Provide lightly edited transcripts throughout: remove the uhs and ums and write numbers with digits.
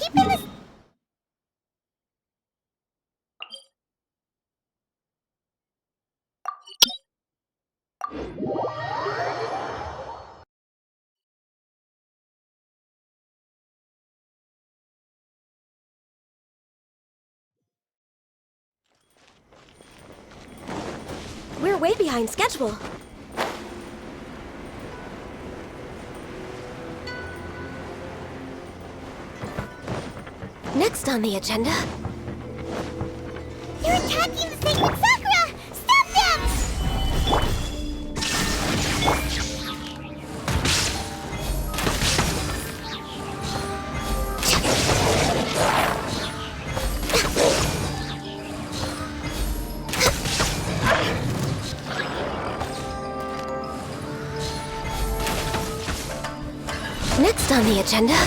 keeping this... We're way behind schedule. Next on the agenda... They're attacking the sacred Sakura! Stop them! Next on the agenda...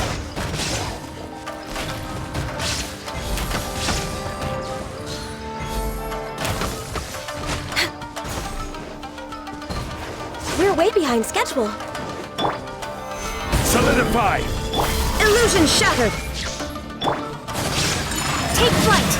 We're way behind schedule. Solidify! Illusion shattered! Take flight!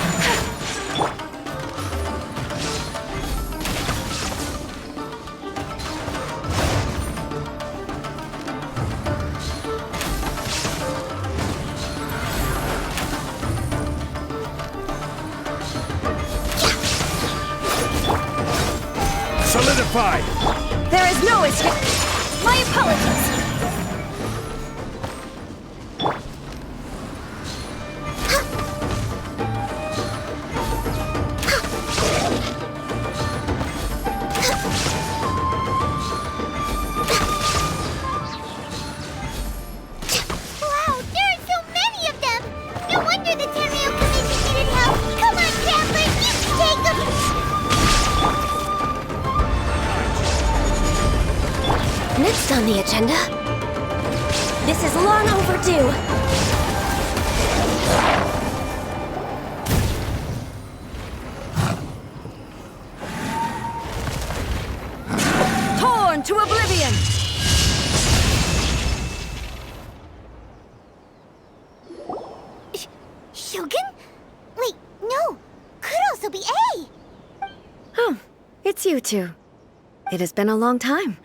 Solidify! There is no escape! My apologies! Wow, there are so many of them! No wonder the Tenryou Commission needed help! Come on, Traveler, you can take them! Next on the agenda... This is long overdue! Torn to oblivion! Shogun? Wait, no! Could also be A! Oh, it's you two. It has been a long time.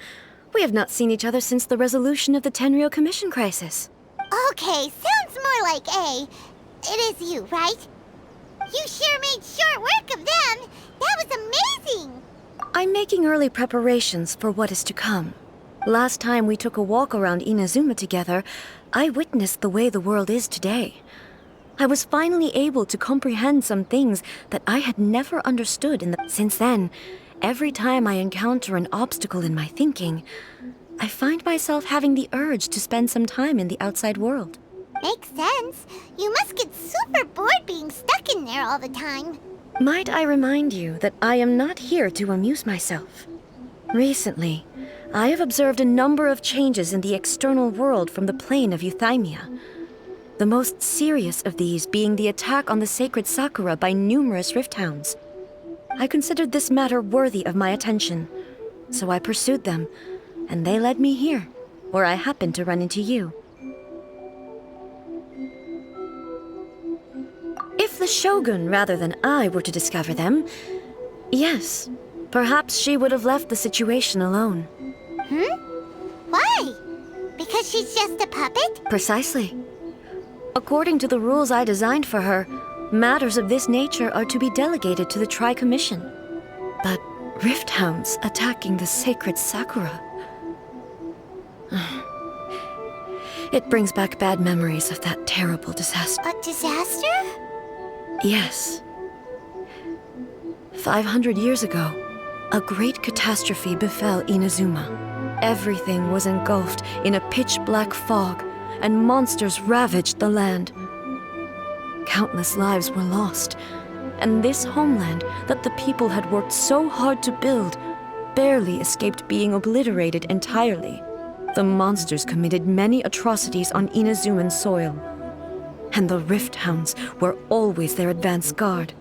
We have not seen each other since the resolution of the Tenryou Commission crisis. Okay, sounds more like A. It is you, right? You sure made short work of them! That was amazing! I'm making early preparations for what is to come. Last time we took a walk around Inazuma together, I witnessed the way the world is today. I was finally able to comprehend some things that I had never understood Since then, every time I encounter an obstacle in my thinking, I find myself having the urge to spend some time in the outside world. Makes sense. You must get super bored being stuck in there all the time. Might I remind you that I am not here to amuse myself. Recently, I have observed a number of changes in the external world from the plane of Euthymia. The most serious of these being the attack on the sacred Sakura by numerous rift hounds. I considered this matter worthy of my attention, so I pursued them, and they led me here, where I happened to run into you. If the Shogun rather than I were to discover them, yes, perhaps she would have left the situation alone. Why? Because she's just a puppet? Precisely. According to the rules I designed for her, matters of this nature are to be delegated to the Tri-Commission. But rift hounds attacking the sacred Sakura... It brings back bad memories of that terrible disaster. A disaster? Yes. 500 years ago, a great catastrophe befell Inazuma. Everything was engulfed in a pitch-black fog, and monsters ravaged the land. Countless lives were lost, and this homeland that the people had worked so hard to build barely escaped being obliterated entirely. The monsters committed many atrocities on Inazuman soil, and the Rift Hounds were always their advance guard.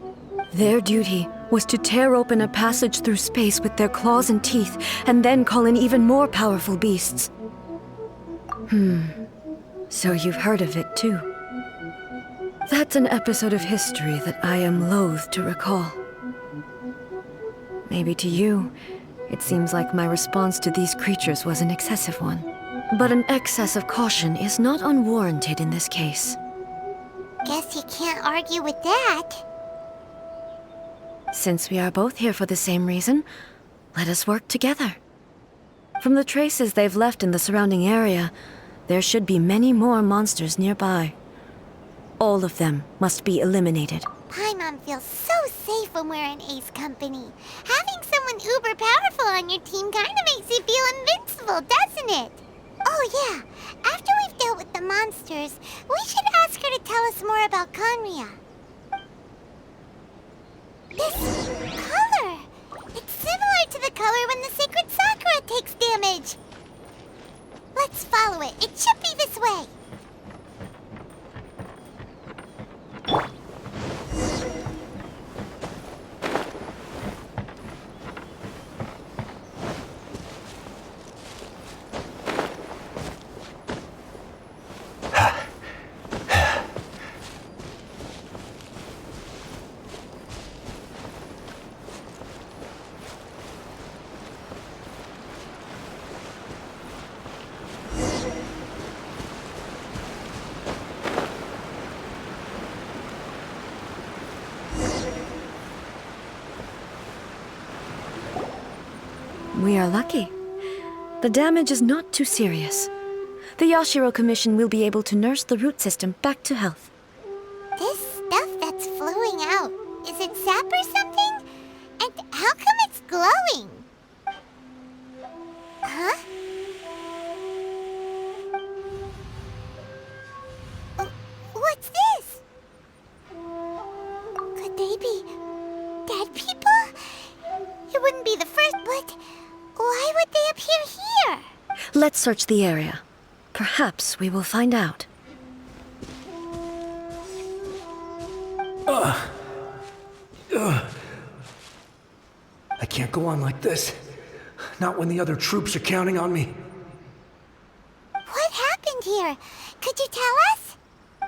Their duty was to tear open a passage through space with their claws and teeth, and then call in even more powerful beasts. So you've heard of it too. That's an episode of history that I am loath to recall. Maybe to you, it seems like my response to these creatures was an excessive one. But an excess of caution is not unwarranted in this case. Guess you can't argue with that. Since we are both here for the same reason, let us work together. From the traces they've left in the surrounding area, there should be many more monsters nearby. All of them must be eliminated. Paimon feels so safe when we're in Ace company. Having someone uber powerful on your team kind of makes you feel invincible, doesn't it? Oh yeah, after we've dealt with the monsters, we should ask her to tell us more about Conria. This color! It's similar to the color when the sacred Sakura takes damage. Let's follow it. It should be this way. We are lucky. The damage is not too serious. The Yashiro Commission will be able to nurse the root system back to health. This stuff that's flowing out, is it sap or something? And how come it's glowing? Huh? What's this? Could they be dead people? It wouldn't be the first, but why would they appear here? Let's search the area. Perhaps we will find out. I can't go on like this. Not when the other troops are counting on me. What happened here? Could you tell us?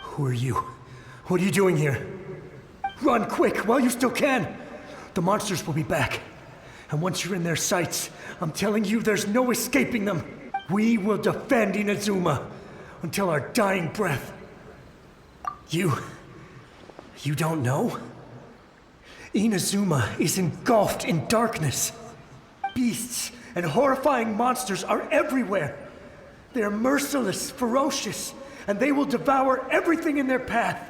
Who are you? What are you doing here? Run quick while you still can. The monsters will be back. And once you're in their sights, I'm telling you there's no escaping them. We will defend Inazuma until our dying breath. You don't know? Inazuma is engulfed in darkness. Beasts and horrifying monsters are everywhere. They're merciless, ferocious, and they will devour everything in their path.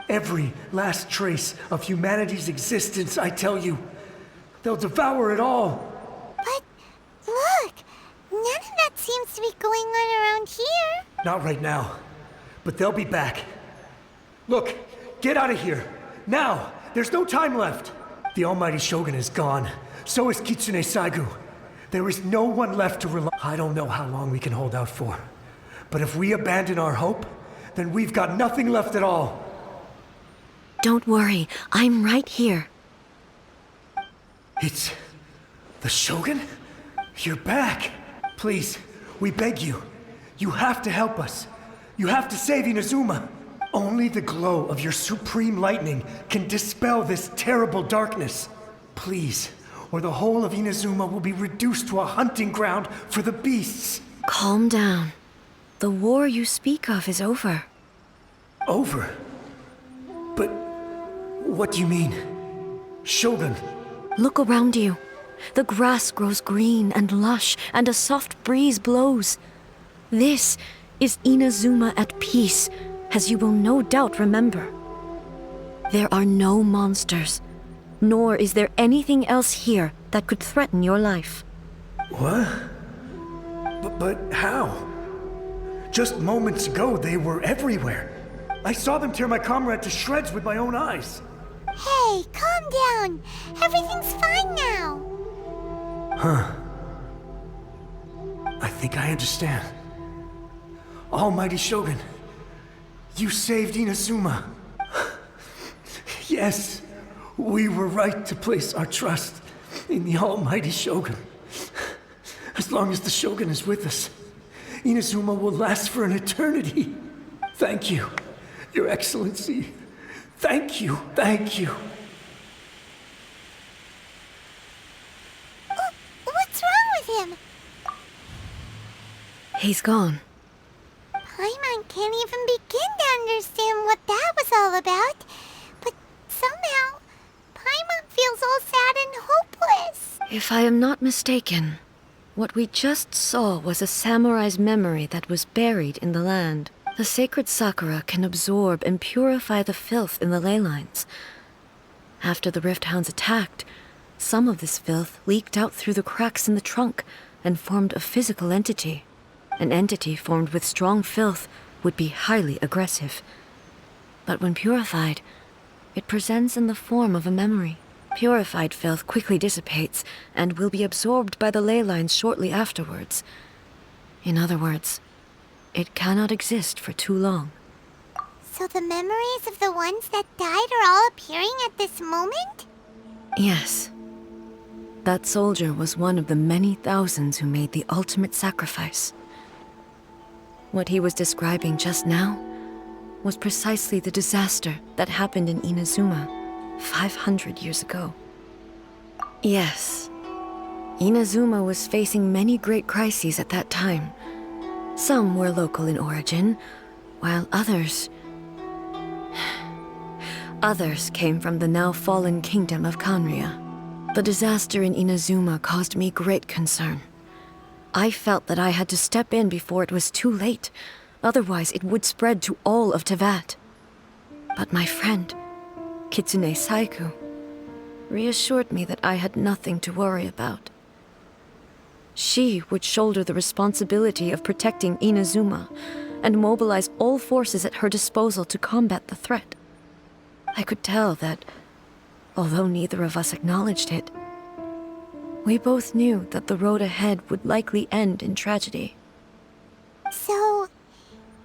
Every last trace of humanity's existence, I tell you. They'll devour it all. But look, none of that seems to be going on around here. Not right now, but they'll be back. Look, get out of here. Now! There's no time left. The almighty Shogun is gone. So is Kitsune Saigu. There is no one left to rely. I don't know how long we can hold out for. But if we abandon our hope, then we've got nothing left at all. Don't worry, I'm right here. It's the Shogun? You're back. Please, we beg you. You have to help us. You have to save Inazuma. Only the glow of your supreme lightning can dispel this terrible darkness. Please, or the whole of Inazuma will be reduced to a hunting ground for the beasts. Calm down. The war you speak of is over. Over? But what do you mean? Shogun? Look around you. The grass grows green and lush, and a soft breeze blows. This is Inazuma at peace, as you will no doubt remember. There are no monsters, nor is there anything else here that could threaten your life. What? But how? Just moments ago, they were everywhere. I saw them tear my comrade to shreds with my own eyes. Hey, calm down. Everything's fine now. Huh. I think I understand. Almighty Shogun, you saved Inazuma. Yes, we were right to place our trust in the Almighty Shogun. As long as the Shogun is with us, Inazuma will last for an eternity. Thank you. Your Excellency, thank you, thank you. What's wrong with him? He's gone. Paimon can't even begin to understand what that was all about. But somehow, Paimon feels all sad and hopeless. If I am not mistaken, what we just saw was a samurai's memory that was buried in the land. The sacred sakura can absorb and purify the filth in the ley lines. After the Rift Hounds attacked, some of this filth leaked out through the cracks in the trunk and formed a physical entity. An entity formed with strong filth would be highly aggressive. But when purified, it presents in the form of a memory. Purified filth quickly dissipates and will be absorbed by the ley lines shortly afterwards. In other words, it cannot exist for too long. So the memories of the ones that died are all appearing at this moment? Yes. That soldier was one of the many thousands who made the ultimate sacrifice. What he was describing just now was precisely the disaster that happened in Inazuma 500 years ago. Yes, Inazuma was facing many great crises at that time. Some were local in origin, while others came from the now fallen kingdom of Kanria. The disaster in Inazuma caused me great concern. I felt that I had to step in before it was too late, otherwise it would spread to all of Teyvat. But my friend, Kitsune Saiku, reassured me that I had nothing to worry about. She would shoulder the responsibility of protecting Inazuma and mobilize all forces at her disposal to combat the threat. I could tell that, although neither of us acknowledged it, we both knew that the road ahead would likely end in tragedy. So,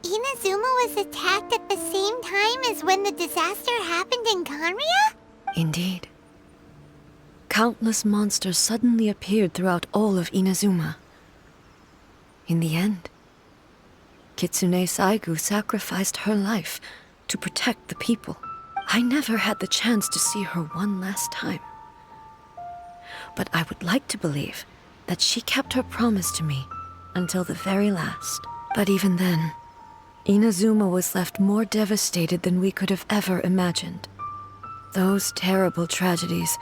Inazuma was attacked at the same time as when the disaster happened in Kanria? Indeed. Countless monsters suddenly appeared throughout all of Inazuma. In the end, Kitsune Saigu sacrificed her life to protect the people. I never had the chance to see her one last time. But I would like to believe that she kept her promise to me until the very last. But even then, Inazuma was left more devastated than we could have ever imagined. Those terrible tragedies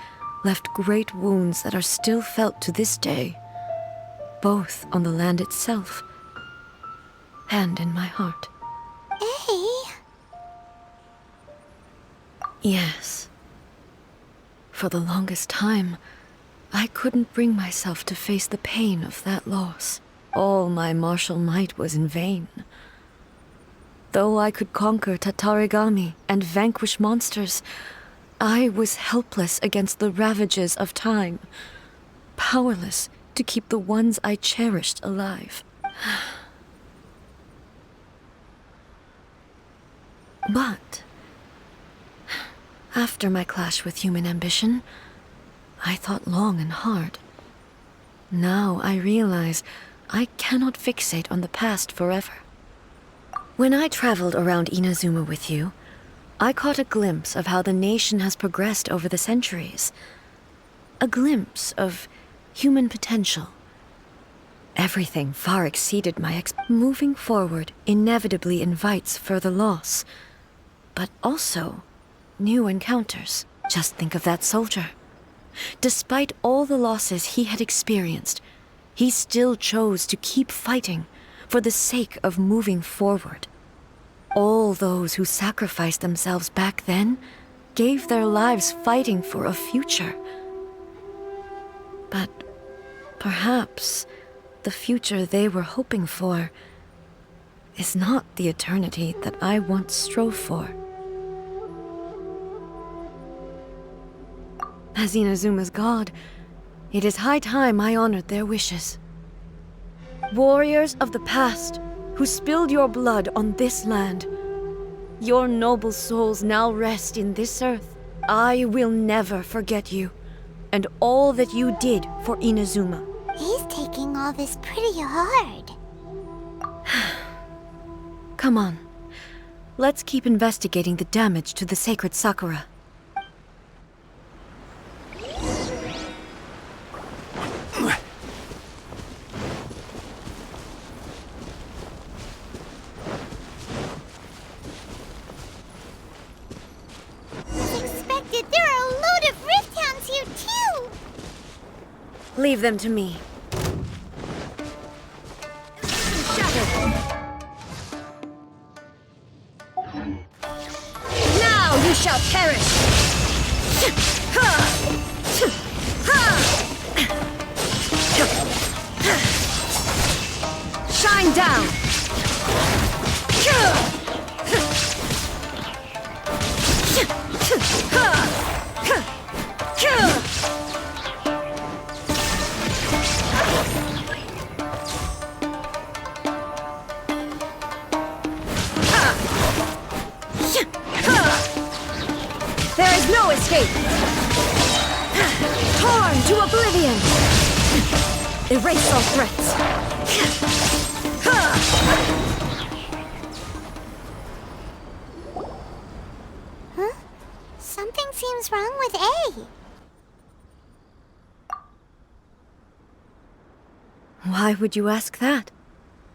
left great wounds that are still felt to this day, both on the land itself and in my heart. Hey. Yes. For the longest time, I couldn't bring myself to face the pain of that loss. All my martial might was in vain. Though I could conquer Tatarigami and vanquish monsters, I was helpless against the ravages of time, powerless to keep the ones I cherished alive. But after my clash with human ambition, I thought long and hard. Now I realize I cannot fixate on the past forever. When I traveled around Inazuma with you, I caught a glimpse of how the nation has progressed over the centuries. A glimpse of human potential. Everything far exceeded my Moving forward inevitably invites further loss, but also new encounters. Just think of that soldier. Despite all the losses he had experienced, he still chose to keep fighting for the sake of moving forward. All those who sacrificed themselves back then gave their lives fighting for a future. But perhaps the future they were hoping for is not the eternity that I once strove for. As Inazuma's god, it is high time I honored their wishes. Warriors of the past, who spilled your blood on this land, your noble souls now rest in this earth. I will never forget you, and all that you did for Inazuma. He's taking all this pretty hard. Come on. Let's keep investigating the damage to the sacred Sakura. As expected, there are a load of Rift Hounds here too! Leave them to me. Now you shall perish! Shine down! There is no escape! Torn to oblivion! Erase all threats! Huh? Something seems wrong with A. Why would you ask that?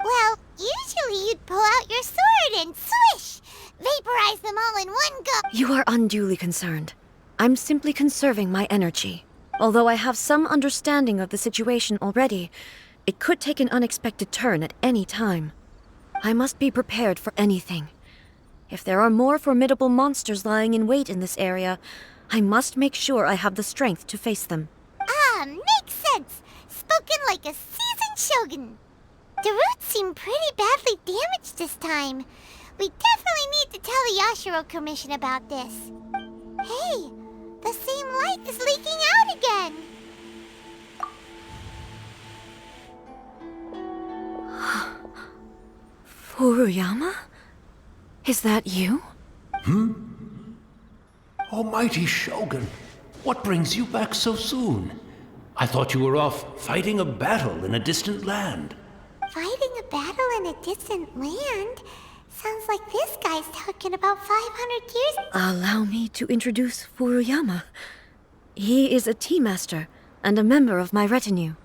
Well, usually you'd pull out your sword and swish! Vaporize them all in one go! You are unduly concerned. I'm simply conserving my energy. Although I have some understanding of the situation already, it could take an unexpected turn at any time. I must be prepared for anything. If there are more formidable monsters lying in wait in this area, I must make sure I have the strength to face them. Ah, makes sense! Spoken like a seasoned shogun! The roots seem pretty badly damaged this time. We definitely need to tell the Yashiro Commission about this. Hey, the same light is leaking out again! Furuyama? Is that you? Almighty Shogun, what brings you back so soon? I thought you were off fighting a battle in a distant land. Fighting a battle in a distant land? Sounds like this guy's talking about 500 years. Allow me to introduce Furuyama. He is a tea master and a member of my retinue.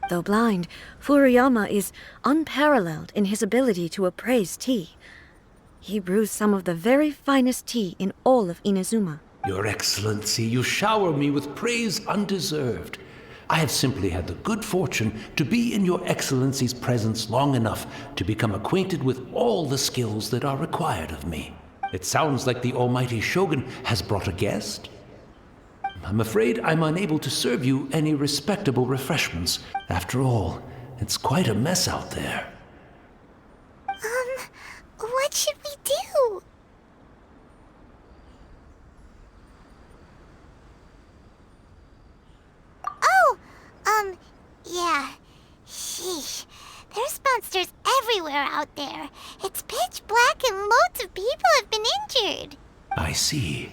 Though blind, Furuyama is unparalleled in his ability to appraise tea. He brews some of the very finest tea in all of Inazuma. Your Excellency, you shower me with praise undeserved. I have simply had the good fortune to be in Your Excellency's presence long enough to become acquainted with all the skills that are required of me. It sounds like the Almighty Shogun has brought a guest. I'm afraid I'm unable to serve you any respectable refreshments. After all, it's quite a mess out there. What should we do? Oh, yeah. Sheesh. There's monsters everywhere out there. It's pitch black and loads of people have been injured. I see.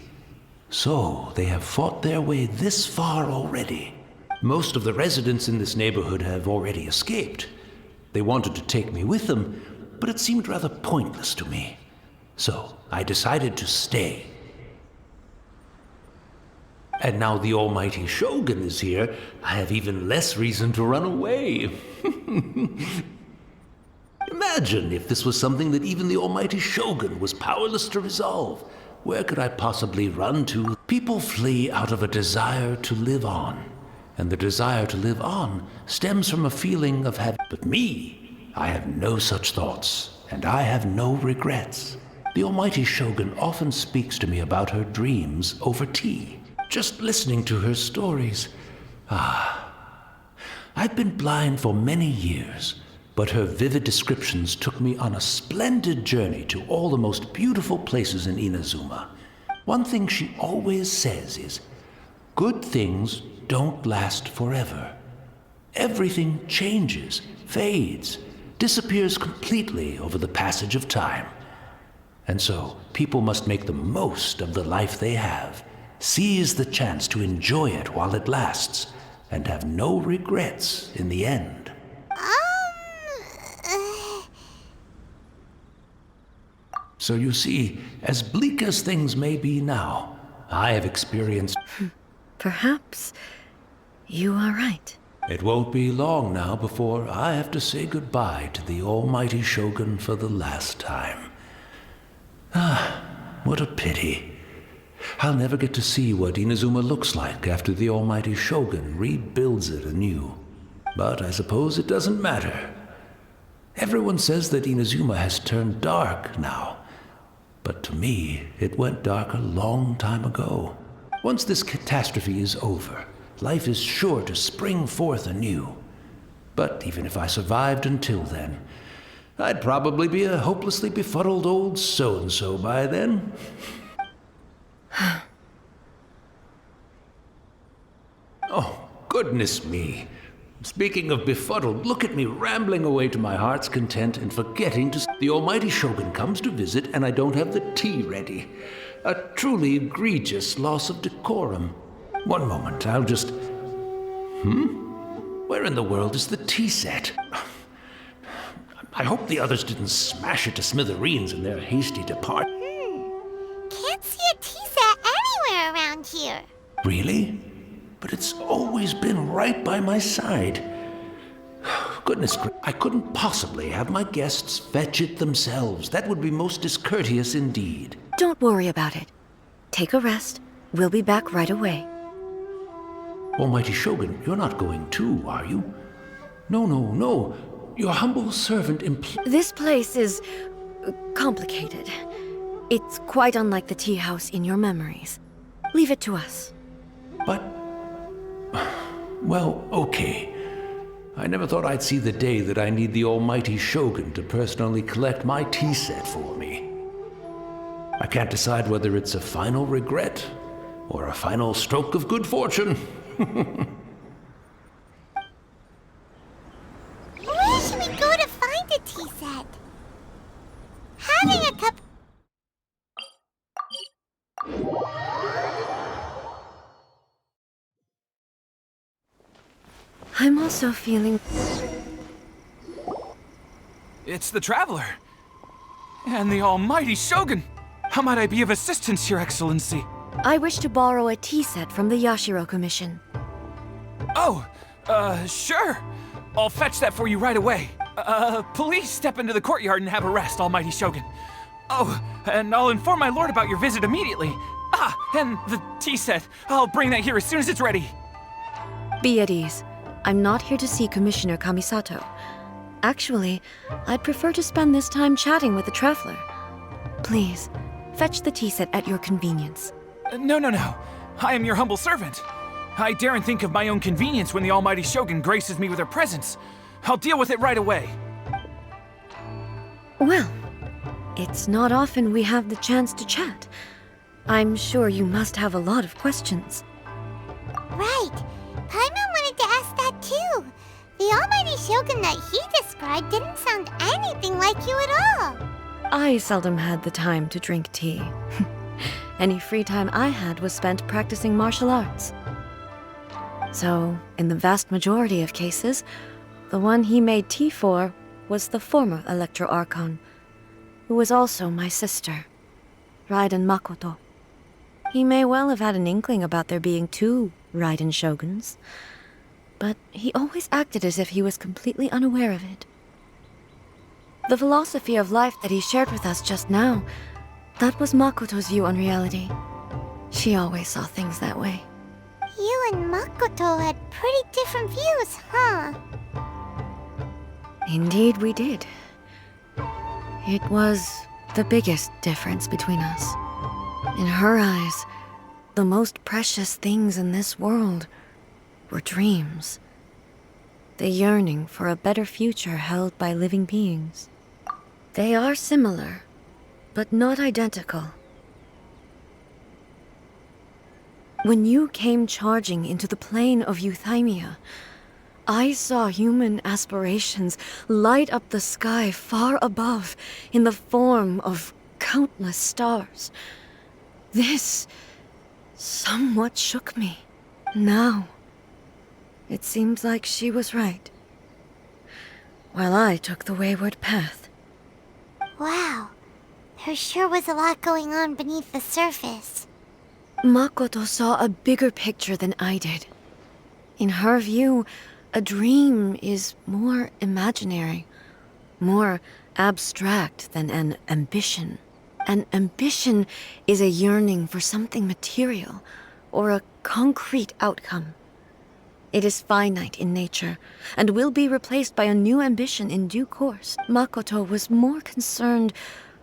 So, they have fought their way this far already. Most of the residents in this neighborhood have already escaped. They wanted to take me with them, but it seemed rather pointless to me. So, I decided to stay. And now the Almighty Shogun is here, I have even less reason to run away. Imagine if this was something that even the Almighty Shogun was powerless to resolve. Where could I possibly run to? People flee out of a desire to live on. And the desire to live on stems from a feeling of having... But me, I have no such thoughts, and I have no regrets. The Almighty Shogun often speaks to me about her dreams over tea. Just listening to her stories. I've been blind for many years, but her vivid descriptions took me on a splendid journey to all the most beautiful places in Inazuma. One thing she always says is, good things don't last forever. Everything changes, fades, disappears completely over the passage of time. And so, people must make the most of the life they have, seize the chance to enjoy it while it lasts, and have no regrets in the end. So you see, as bleak as things may be now, I have experienced... Perhaps you are right. It won't be long now before I have to say goodbye to the almighty Shogun for the last time. Ah, what a pity. I'll never get to see what Inazuma looks like after the almighty Shogun rebuilds it anew. But I suppose it doesn't matter. Everyone says that Inazuma has turned dark now. But to me, it went dark a long time ago. Once this catastrophe is over, life is sure to spring forth anew. But even if I survived until then, I'd probably be a hopelessly befuddled old so-and-so by then. Oh, goodness me. Speaking of befuddled, look at me rambling away to my heart's content and forgetting to... The almighty Shogun comes to visit and I don't have the tea ready. A truly egregious loss of decorum. One moment, I'll just... Where in the world is the tea set? I hope the others didn't smash it to smithereens in their hasty depart. Can't see a tea set anywhere around here. Really? But it's always been right by my side. Goodness gracious, I couldn't possibly have my guests fetch it themselves. That would be most discourteous indeed. Don't worry about it. Take a rest. We'll be back right away. Almighty Shogun, you're not going too, are you? No. Your humble servant This place is complicated. It's quite unlike the tea house in your memories. Leave it to us. But... Well, okay. I never thought I'd see the day that I need the almighty Shogun to personally collect my tea set for me. I can't decide whether it's a final regret or a final stroke of good fortune. Where should we go to find a tea set? Having a cup... I'm also feeling... It's the Traveler. And the almighty Shogun. How might I be of assistance, Your Excellency? I wish to borrow a tea set from the Yashiro Commission. Oh, sure. I'll fetch that for you right away. Please step into the courtyard and have a rest, almighty Shogun. Oh, and I'll inform my lord about your visit immediately. Ah, and the tea set. I'll bring that here as soon as it's ready. Be at ease. I'm not here to see Commissioner Kamisato. Actually, I'd prefer to spend this time chatting with the Traveler. Please, fetch the tea set at your convenience. No. I am your humble servant. I daren't think of my own convenience when the almighty Shogun graces me with her presence. I'll deal with it right away. Well, it's not often we have the chance to chat. I'm sure you must have a lot of questions. Right. Paimon wanted to ask that too. The almighty Shogun that he described didn't sound anything like you at all. I seldom had the time to drink tea. Any free time I had was spent practicing martial arts. So, in the vast majority of cases, the one he made tea for was the former Electro Archon, who was also my sister, Raiden Makoto. He may well have had an inkling about there being two Raiden Shoguns, but he always acted as if he was completely unaware of it. The philosophy of life that he shared with us just now, that was Makoto's view on reality. She always saw things that way. You and Makoto had pretty different views, huh? Indeed we did. It was the biggest difference between us. In her eyes, the most precious things in this world were dreams. The yearning for a better future held by living beings. They are similar, but not identical. When you came charging into the plain of Euthymia, I saw human aspirations light up the sky far above in the form of countless stars. This somewhat shook me. Now, it seems like she was right, while I took the wayward path. Wow. There sure was a lot going on beneath the surface. Makoto saw a bigger picture than I did. In her view, a dream is more imaginary, more abstract than an ambition. An ambition is a yearning for something material, or a concrete outcome. It is finite in nature, and will be replaced by a new ambition in due course. Makoto was more concerned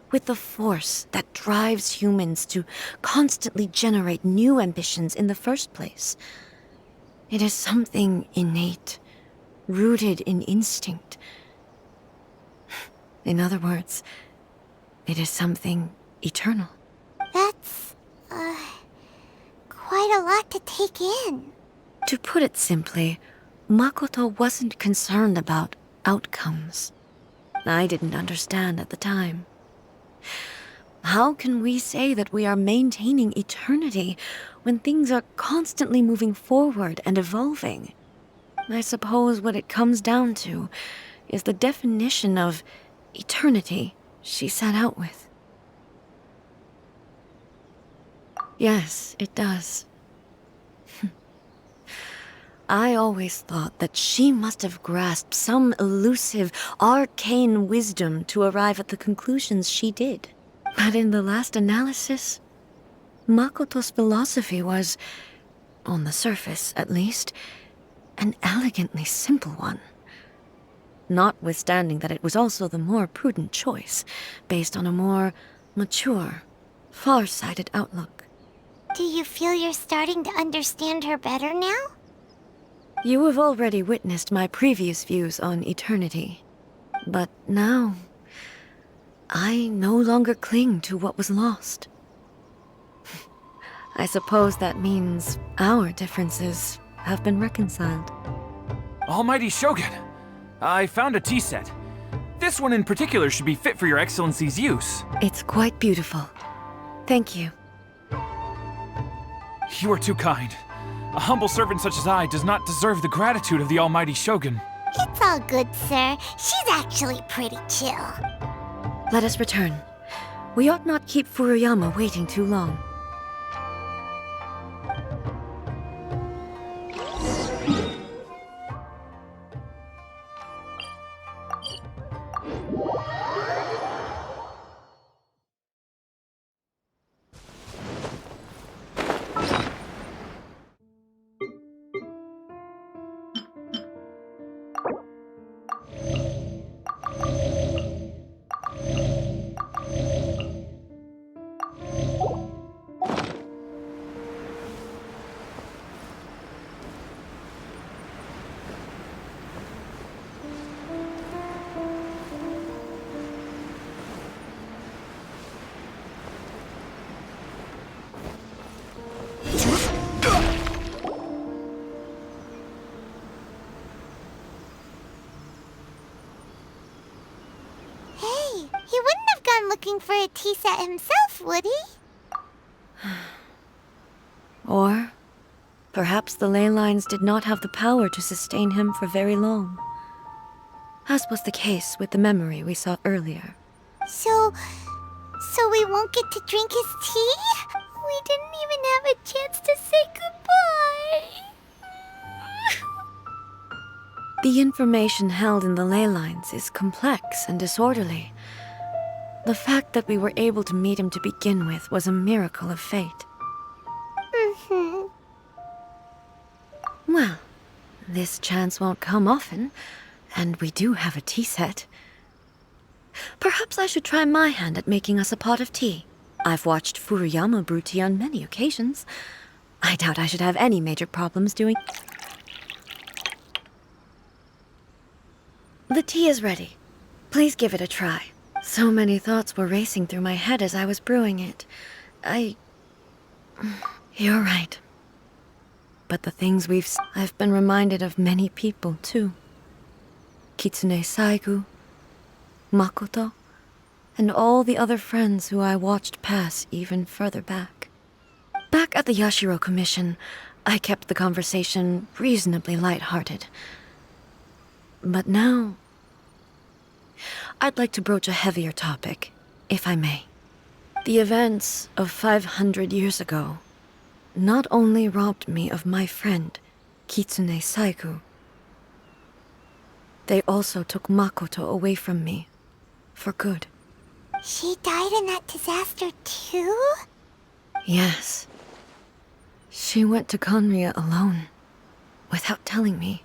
with the force that drives humans to constantly generate new ambitions in the first place. It is something innate, rooted in instinct. In other words, it is something eternal. That's, quite a lot to take in. To put it simply, Makoto wasn't concerned about outcomes. I didn't understand at the time. How can we say that we are maintaining eternity when things are constantly moving forward and evolving? I suppose what it comes down to is the definition of eternity she set out with. Yes, it does. I always thought that she must have grasped some elusive, arcane wisdom to arrive at the conclusions she did. But in the last analysis, Makoto's philosophy was, on the surface at least, an elegantly simple one. Notwithstanding that it was also the more prudent choice, based on a more mature, far-sighted outlook. Do you feel you're starting to understand her better now? You have already witnessed my previous views on eternity. But now, I no longer cling to what was lost. I suppose that means our differences have been reconciled. Almighty Shogun, I found a tea set. This one in particular should be fit for your Excellency's use. It's quite beautiful. Thank you. You are too kind. A humble servant such as I does not deserve the gratitude of the Almighty Shogun. It's all good, sir. She's actually pretty chill. Let us return. We ought not keep Furuyama waiting too long. He wouldn't have gone looking for a tea set himself, would he? Or perhaps the ley lines did not have the power to sustain him for very long. As was the case with the memory we saw earlier. So we won't get to drink his tea? We didn't even have a chance to say goodbye. The information held in the ley lines is complex and disorderly. The fact that we were able to meet him to begin with was a miracle of fate. Well, this chance won't come often, and we do have a tea set. Perhaps I should try my hand at making us a pot of tea. I've watched Furuyama brew tea on many occasions. I doubt I should have any major problems doing... The tea is ready. Please give it a try. So many thoughts were racing through my head as I was brewing it. You're right. But the things I've been reminded of many people, too. Kitsune Saigu, Makoto, and all the other friends who I watched pass even further back. Back at the Yashiro Commission, I kept the conversation reasonably light-hearted. But now, I'd like to broach a heavier topic, if I may. The events of 500 years ago not only robbed me of my friend, Kitsune Saiku, they also took Makoto away from me, for good. She died in that disaster too? Yes. She went to Conria alone, without telling me.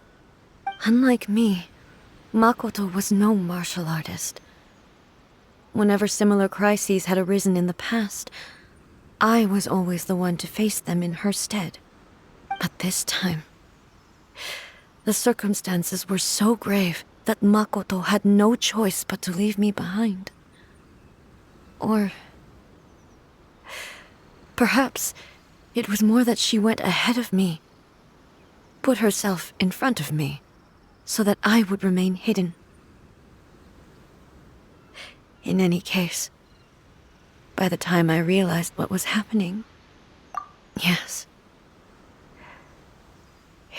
Unlike me, Makoto was no martial artist. Whenever similar crises had arisen in the past, I was always the one to face them in her stead. But this time, the circumstances were so grave that Makoto had no choice but to leave me behind. Or perhaps it was more that she went ahead of me, put herself in front of me, so that I would remain hidden. In any case, by the time I realized what was happening, yes,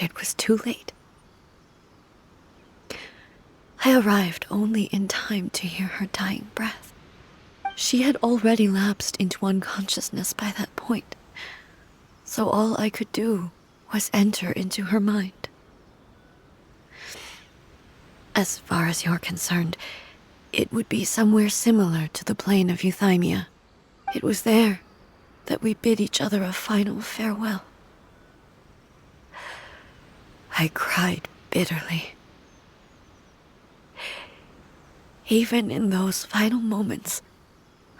it was too late. I arrived only in time to hear her dying breath. She had already lapsed into unconsciousness by that point, so all I could do was enter into her mind. As far as you're concerned, it would be somewhere similar to the plain of Euthymia. It was there that we bid each other a final farewell. I cried bitterly. Even in those final moments,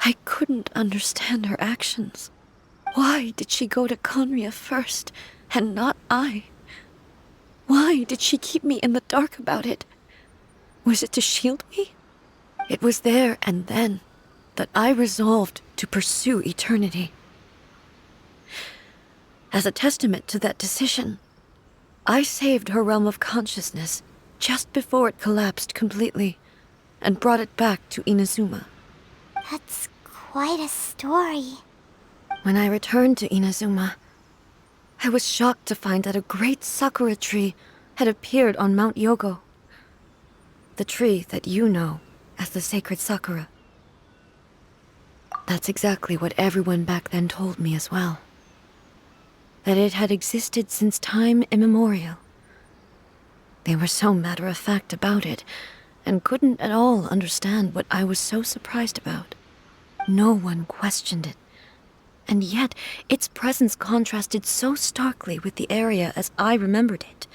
I couldn't understand her actions. Why did she go to Conria first, and not I? Why did she keep me in the dark about it? Was it to shield me? It was there and then that I resolved to pursue eternity. As a testament to that decision, I saved her realm of consciousness just before it collapsed completely and brought it back to Inazuma. That's quite a story. When I returned to Inazuma, I was shocked to find that a great sakura tree had appeared on Mount Yogo. The tree that you know as the sacred sakura. That's exactly what everyone back then told me as well. That it had existed since time immemorial. They were so matter-of-fact about it, and couldn't at all understand what I was so surprised about. No one questioned it, and yet its presence contrasted so starkly with the area as I remembered it.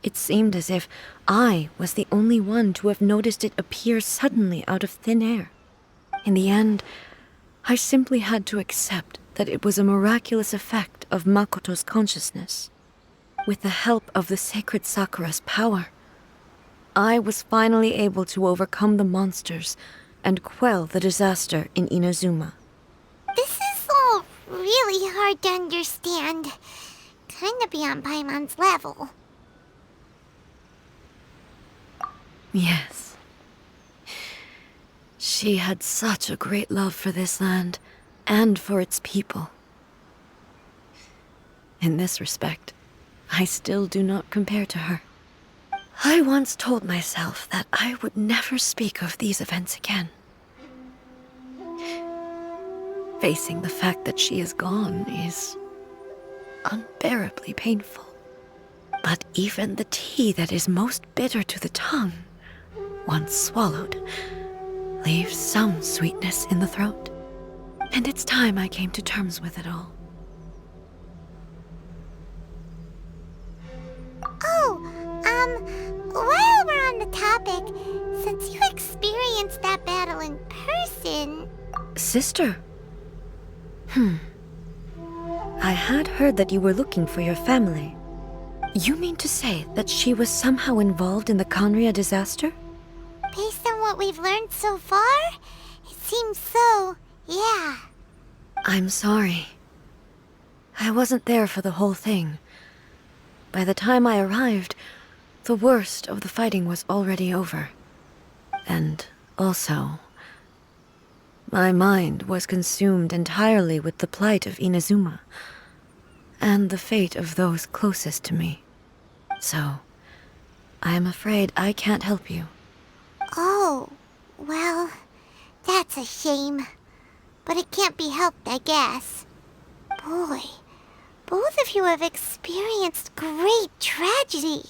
It seemed as if I was the only one to have noticed it appear suddenly out of thin air. In the end, I simply had to accept that it was a miraculous effect of Makoto's consciousness. With the help of the sacred Sakura's power, I was finally able to overcome the monsters and quell the disaster in Inazuma. This is all really hard to understand. Kinda beyond Paimon's level. Yes. She had such a great love for this land and for its people. In this respect, I still do not compare to her. I once told myself that I would never speak of these events again. Facing the fact that she is gone is unbearably painful. But even the tea that is most bitter to the tongue, once swallowed, leaves some sweetness in the throat. And it's time I came to terms with it all. Oh, while we're on the topic, since you experienced that battle in person... Sister? I had heard that you were looking for your family. You mean to say that she was somehow involved in the Conria disaster? Based on what we've learned so far, it seems so, yeah. I'm sorry. I wasn't there for the whole thing. By the time I arrived, the worst of the fighting was already over. And also, my mind was consumed entirely with the plight of Inazuma and the fate of those closest to me. So, I am afraid I can't help you. Oh, well, that's a shame. but it can't be helped, I guess. Boy, both of you have experienced great tragedy.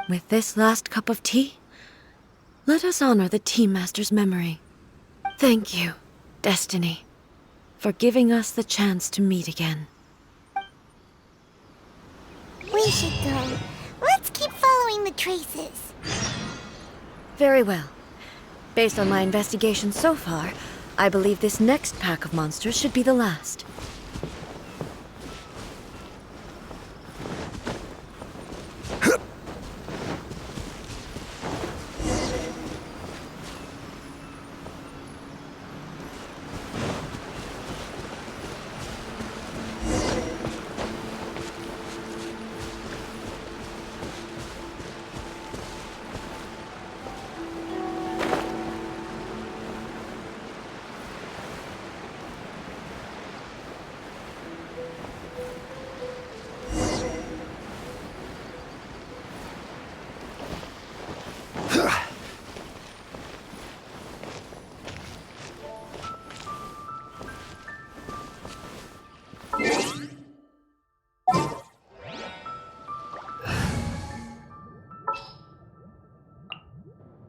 With this last cup of tea, let us honor the Team Master's memory. Thank you, Destiny, for giving us the chance to meet again. We should go. Let's keep following the traces. Very well. Based on my investigation so far, I believe this next pack of monsters should be the last.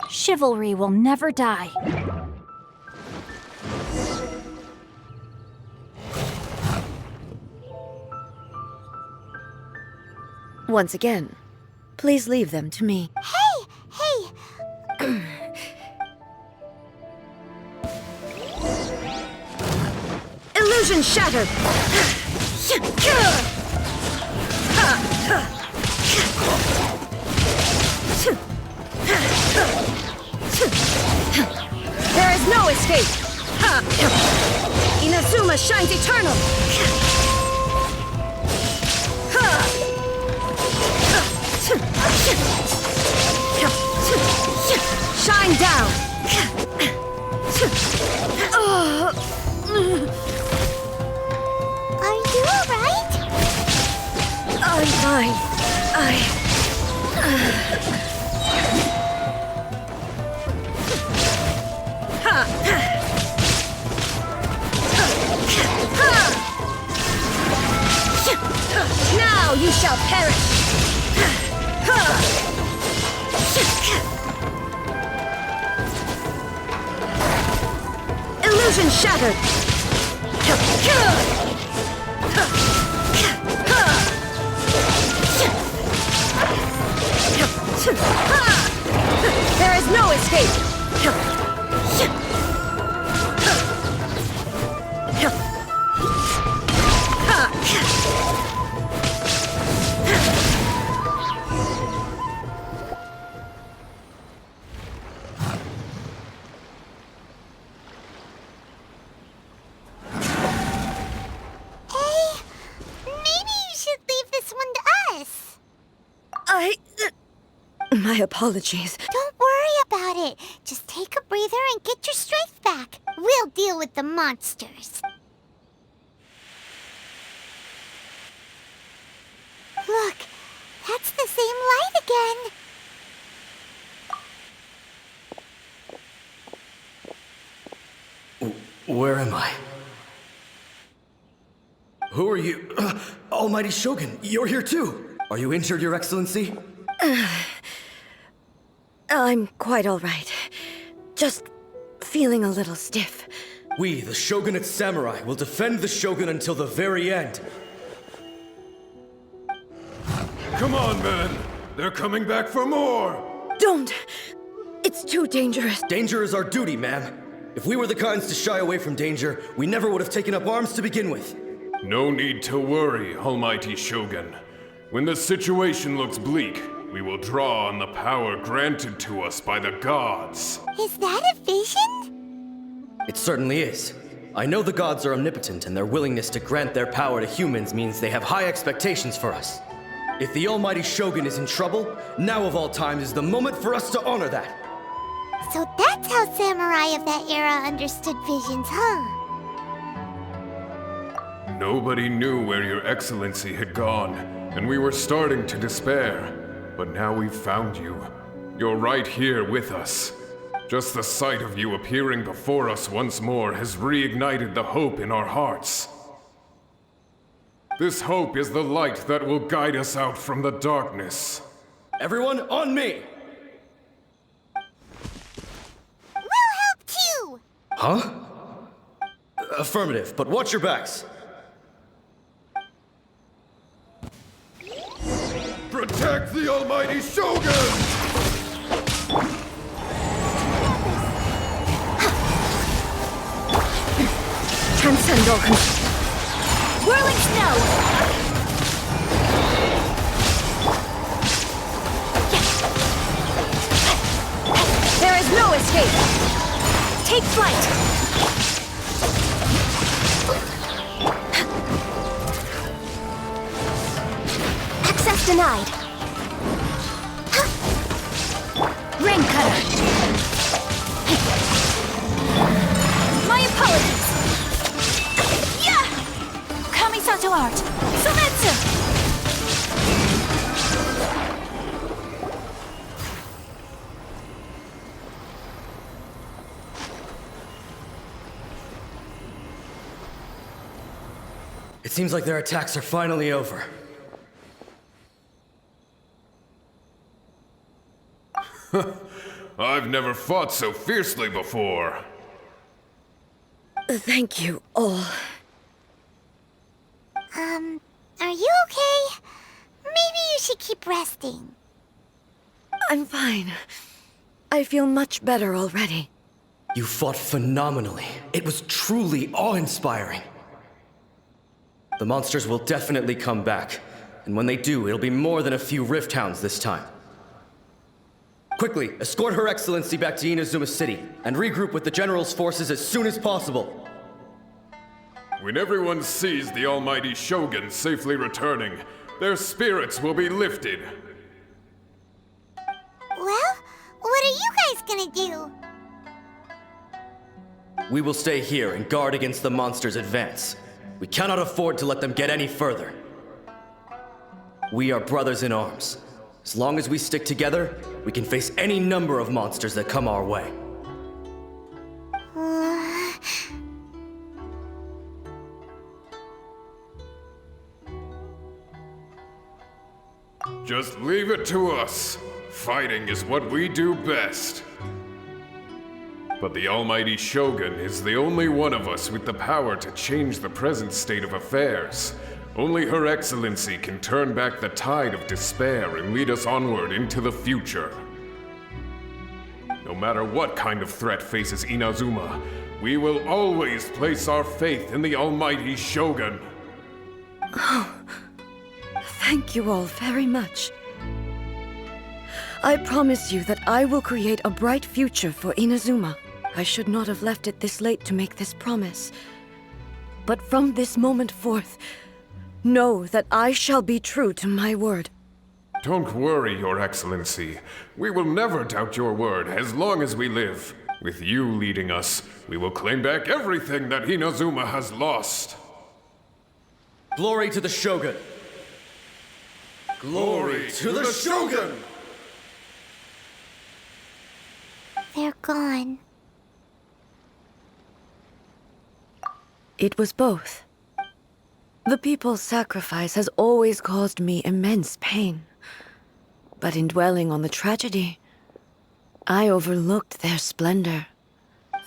Chivalry will never die. Once again, please leave them to me. Hey! Illusion shattered! There is no escape! Inazuma shines eternal! Shine down! Are you alright? I'm fine. Now you shall perish! Illusion shattered! There is no escape! My apologies. Don't worry about it. Just take a breather and get your strength back. We'll deal with the monsters. Look, that's the same light again. Where am I? Who are you? Almighty Shogun, you're here too! Are you injured, Your Excellency? I'm quite all right. Just feeling a little stiff. We, the Shogunate Samurai, will defend the Shogun until the very end. Come on, men! They're coming back for more! Don't! It's too dangerous. Danger is our duty, ma'am. If we were the kinds to shy away from danger, we never would have taken up arms to begin with. No need to worry, Almighty Shogun. When the situation looks bleak, we will draw on the power granted to us by the gods. Is that a vision? It certainly is. I know the gods are omnipotent, and their willingness to grant their power to humans means they have high expectations for us. If the Almighty Shogun is in trouble, now of all times is the moment for us to honor that. So that's how samurai of that era understood visions, huh? Nobody knew where Your Excellency had gone, and we were starting to despair. But now we've found you. You're right here with us. Just the sight of you appearing before us once more has reignited the hope in our hearts. This hope is the light that will guide us out from the darkness. Everyone, on me! We'll help too! Huh? Affirmative, but watch your backs. Protect the almighty Shogun! Transcendal. Whirling snow! There is no escape! Take flight! Access denied! Rain cutter! My apologies! Yeah! Kamisato art! Sometsu! It seems like their attacks are finally over. I've never fought so fiercely before. Thank you all. Are you okay? Maybe you should keep resting. I'm fine. I feel much better already. You fought phenomenally. It was truly awe-inspiring. The monsters will definitely come back. And when they do, it'll be more than a few Rift Hounds this time. Quickly, escort Her Excellency back to Inazuma City, and regroup with the General's forces as soon as possible. When everyone sees the almighty Shogun safely returning, their spirits will be lifted. Well, what are you guys gonna do? We will stay here and guard against the monsters' advance. We cannot afford to let them get any further. We are brothers in arms. As long as we stick together, we can face any number of monsters that come our way. Just leave it to us. Fighting is what we do best. But the almighty Shogun is the only one of us with the power to change the present state of affairs. Only Her Excellency can turn back the tide of despair and lead us onward into the future. No matter what kind of threat faces Inazuma, we will always place our faith in the almighty Shogun. Thank you all very much. I promise you that I will create a bright future for Inazuma. I should not have left it this late to make this promise. But from this moment forth, know that I shall be true to my word. Don't worry, Your Excellency. We will never doubt your word as long as we live. With you leading us, we will claim back everything that Inazuma has lost. Glory to the Shogun! Glory to the Shogun! They're gone. It was both. The people's sacrifice has always caused me immense pain. But in dwelling on the tragedy, I overlooked their splendor.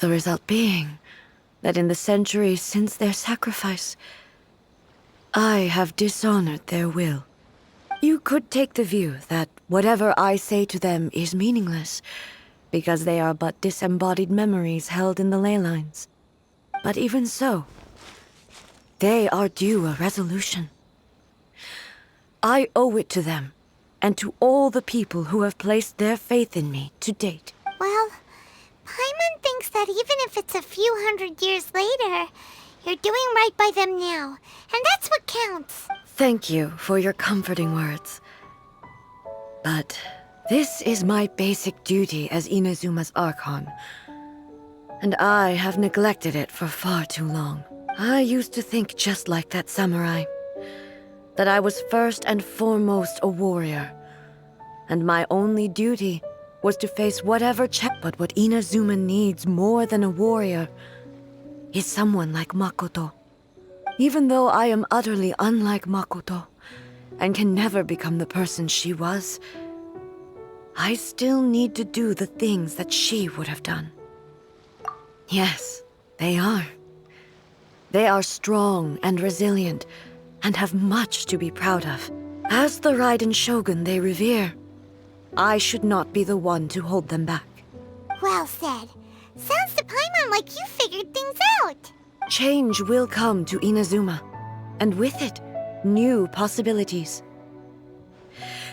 The result being that in the centuries since their sacrifice, I have dishonored their will. You could take the view that whatever I say to them is meaningless, because they are but disembodied memories held in the ley lines. But even so, they are due a resolution. I owe it to them, and to all the people who have placed their faith in me to date. Well, Paimon thinks that even if it's a few hundred years later, you're doing right by them now, and that's what counts. Thank you for your comforting words. But this is my basic duty as Inazuma's Archon, and I have neglected it for far too long. I used to think just like that samurai, that I was first and foremost a warrior, and my only duty was to face whatever But what Inazuma needs more than a warrior is someone like Makoto. Even though I am utterly unlike Makoto and can never become the person she was, I still need to do the things that she would have done. Yes, they are. They are strong and resilient and have much to be proud of. As the Raiden Shogun they revere, I should not be the one to hold them back. Well said. Sounds to Paimon like you figured things out. Change will come to Inazuma, and with it, new possibilities.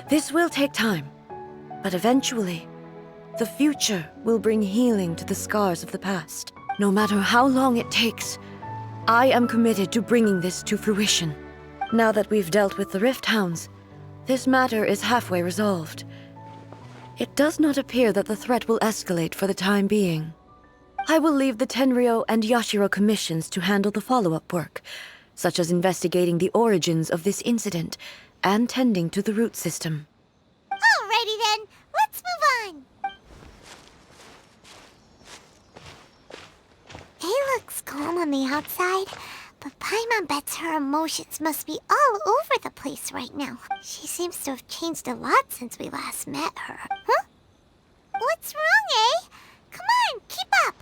This will take time, but eventually, the future will bring healing to the scars of the past. No matter how long it takes, I am committed to bringing this to fruition. Now that we've dealt with the Rift Hounds, this matter is halfway resolved. It does not appear that the threat will escalate for the time being. I will leave the Tenryo and Yashiro commissions to handle the follow-up work, such as investigating the origins of this incident and tending to the root system. Alrighty then, let's move on. It looks calm on the outside, but Paimon bets her emotions must be all over the place right now. She seems to have changed a lot since we last met her. Huh? What's wrong, eh? Come on, keep up.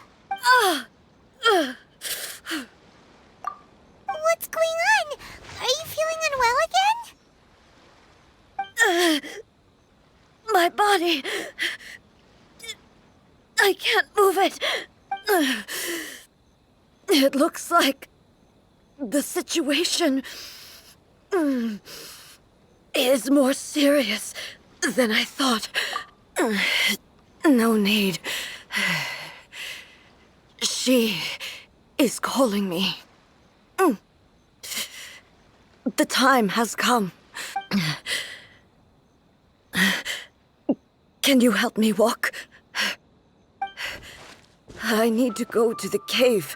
What's going on? Are you feeling unwell again? My body... I can't move it. It looks like the situation is more serious than I thought. No need. She is calling me. The time has come. Can you help me walk? I need to go to the cave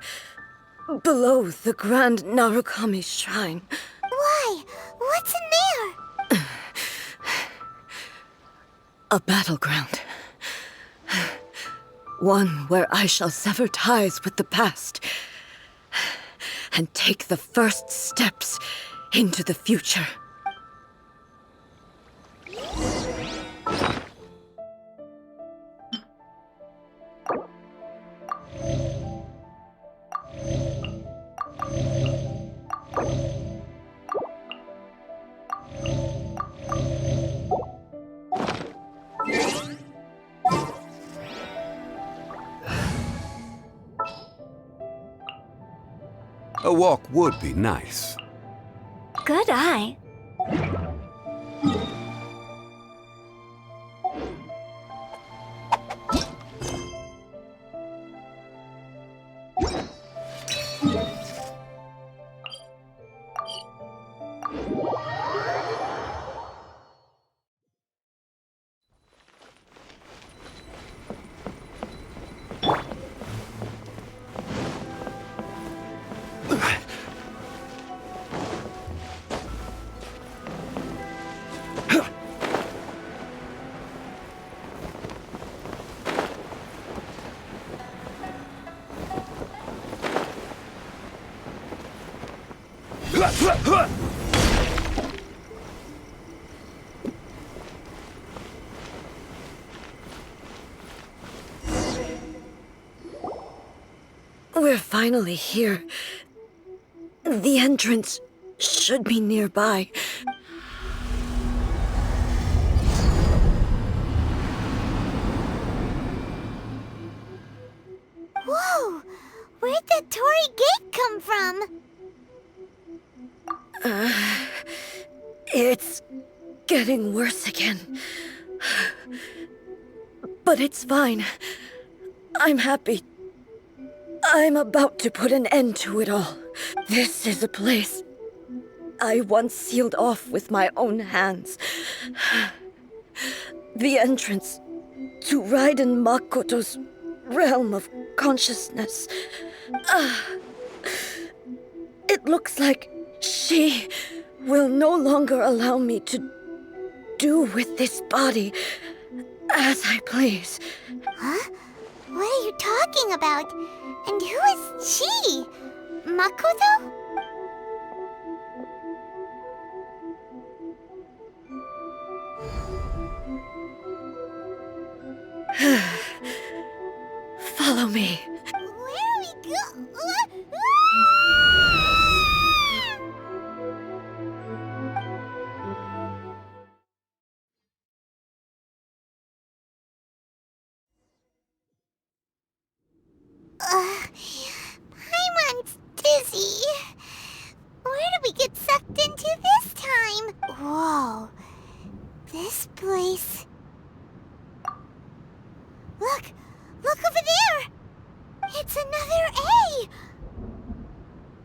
below the Grand Narukami Shrine. Why? What's in there? A battleground. One where I shall sever ties with the past and take the first steps into the future. A walk would be nice. Good eye. We're finally here. The entrance should be nearby. Whoa! Where'd the Torii Gate come from? It's getting worse again. But it's fine. I'm happy. I'm about to put an end to it all. This is a place I once sealed off with my own hands. The entrance to Raiden Makoto's realm of consciousness. It looks like she will no longer allow me to do with this body As I please. Huh? What are you talking about? And who is she? Makoto? Follow me. Where are we go? Paimon's dizzy. Where did we get sucked into this time? Whoa. This place. Look! Look over there! It's another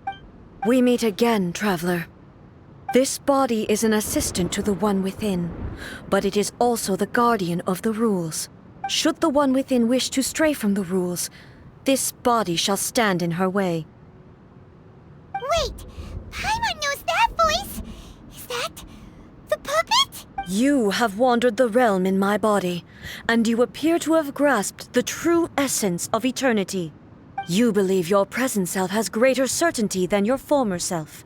A! We meet again, traveler. This body is an assistant to the One Within, but it is also the guardian of the rules. Should the One Within wish to stray from the rules, this body shall stand in her way. Wait! Paimon knows that voice! Is that the puppet? You have wandered the realm in my body, and you appear to have grasped the true essence of eternity. You believe your present self has greater certainty than your former self.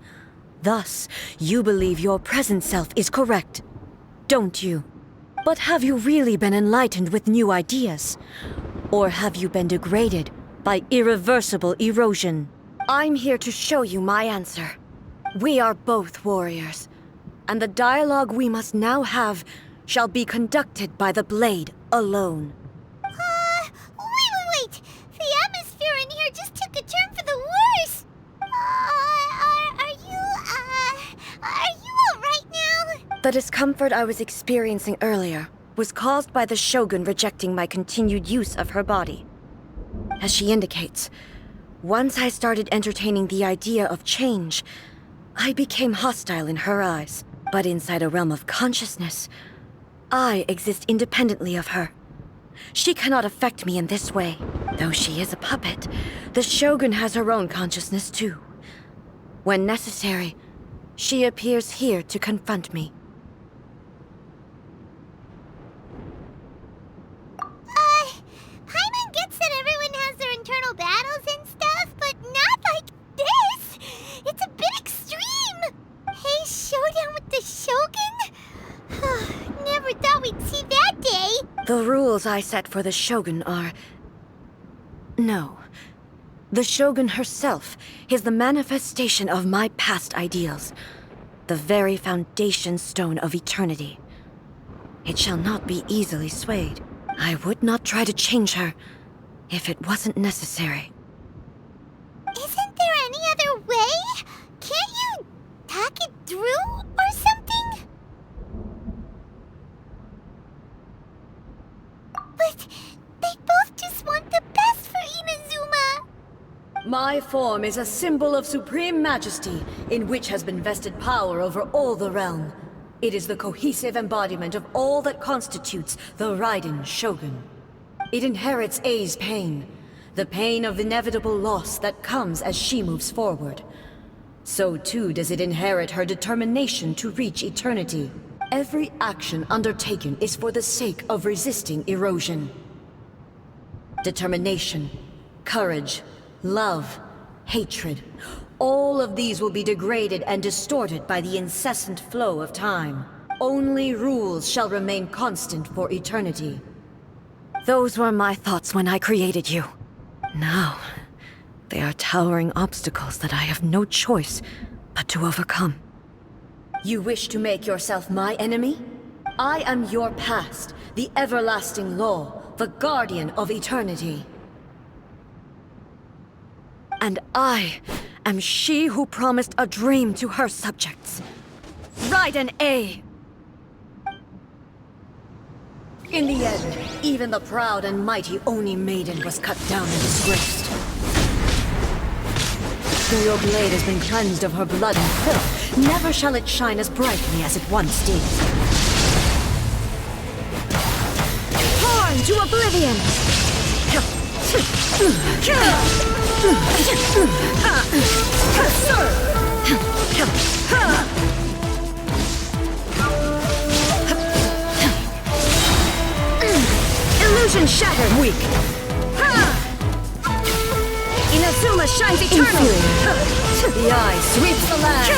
Thus, you believe your present self is correct, don't you? But have you really been enlightened with new ideas? Or have you been degraded by irreversible erosion? I'm here to show you my answer. We are both warriors, and the dialogue we must now have shall be conducted by the blade alone. Wait! The atmosphere in here just took a turn for the worse! Are you alright now? The discomfort I was experiencing earlier was caused by the Shogun rejecting my continued use of her body. As she indicates, once I started entertaining the idea of change, I became hostile in her eyes. But inside a realm of consciousness, I exist independently of her. She cannot affect me in this way. Though she is a puppet, the Shogun has her own consciousness too. When necessary, she appears here to confront me. Paimon gets that everyone has their internal battles and stuff, but not like this! It's a bit extreme! Hey, showdown with the Shogun? Never thought we'd see that day! The rules I set for the Shogun are... No. The Shogun herself is the manifestation of my past ideals. The very foundation stone of eternity. It shall not be easily swayed. I would not try to change her if it wasn't necessary. Isn't there any other way? Can't you talk it through or something? But they both just want the best for Inazuma. My form is a symbol of supreme majesty, in which has been vested power over all the realm. It is the cohesive embodiment of all that constitutes the Raiden Shogun. It inherits Ei's pain, the pain of inevitable loss that comes as she moves forward. So too does it inherit her determination to reach eternity. Every action undertaken is for the sake of resisting erosion. Determination, courage, love, hatred, all of these will be degraded and distorted by the incessant flow of time. Only rules shall remain constant for eternity. Those were my thoughts when I created you. Now, they are towering obstacles that I have no choice but to overcome. You wish to make yourself my enemy? I am your past, the everlasting law, the guardian of eternity. And I am she who promised a dream to her subjects. Raiden A. In the end, even the proud and mighty Oni Maiden was cut down and disgraced. Though your blade has been cleansed of her blood and filth, never shall it shine as brightly as it once did. Torn to oblivion! Illusion shattered! Weak! Inazuma shines eternal! The eye sweeps the land!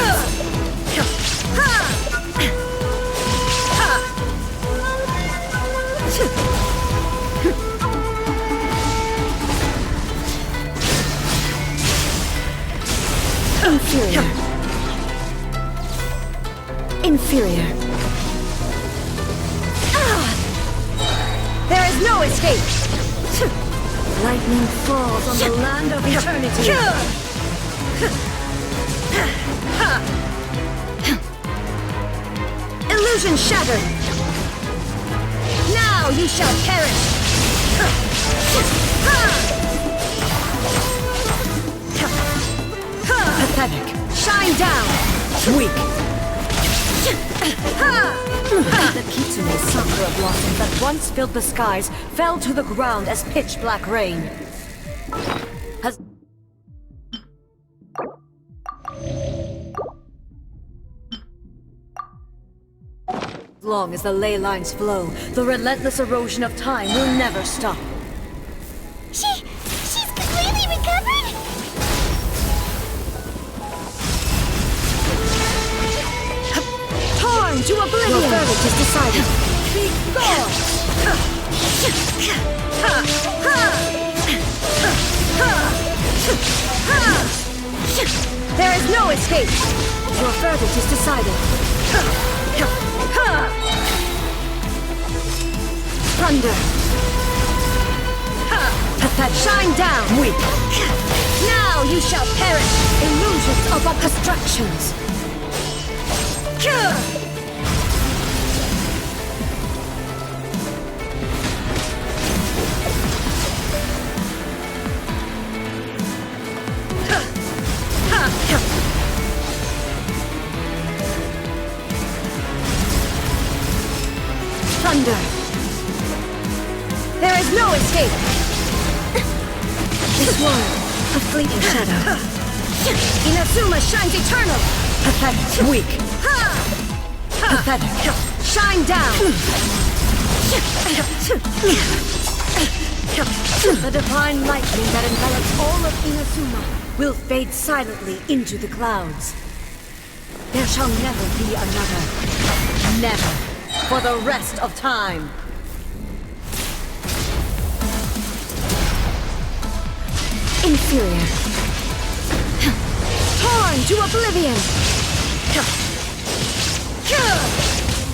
Inferior. Inferior. There is no escape! Lightning falls on the land of eternity. Illusion shattered! Now you shall perish! Pathetic. Shine down! Weak. The kitsune sakura blossom that once filled the skies fell to the ground as pitch-black rain. As long as the ley lines flow, the relentless erosion of time will never stop. She's completely recovered? Torn to oblivion! Your verdict is decided. Be gone! There is no escape! Your verdict is decided. Thunder! Pathetic! Shine down! Weak! Now you shall perish! Illusions of obstructions! Thunder! There is no escape! This world, a fleeting shadow. Inazuma shines eternal! Pathetic! Weak! Pathetic! Shine down! The divine lightning that envelops all of Inazuma will fade silently into the clouds. There shall never be another. Never. For the rest of time. Inferior. Torn to oblivion.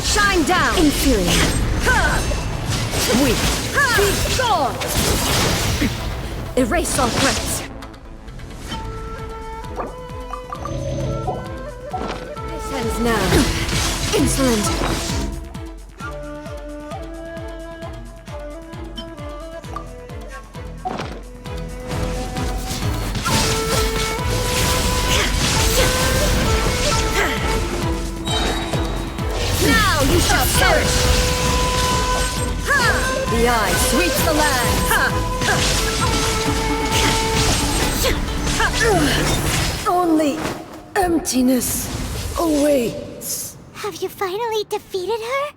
Shine down. Inferior. Weak. Be gone. Erase all threats. This ends now. Insolent. You shall perish! The eye sweeps the land! Only emptiness awaits. Have you finally defeated her?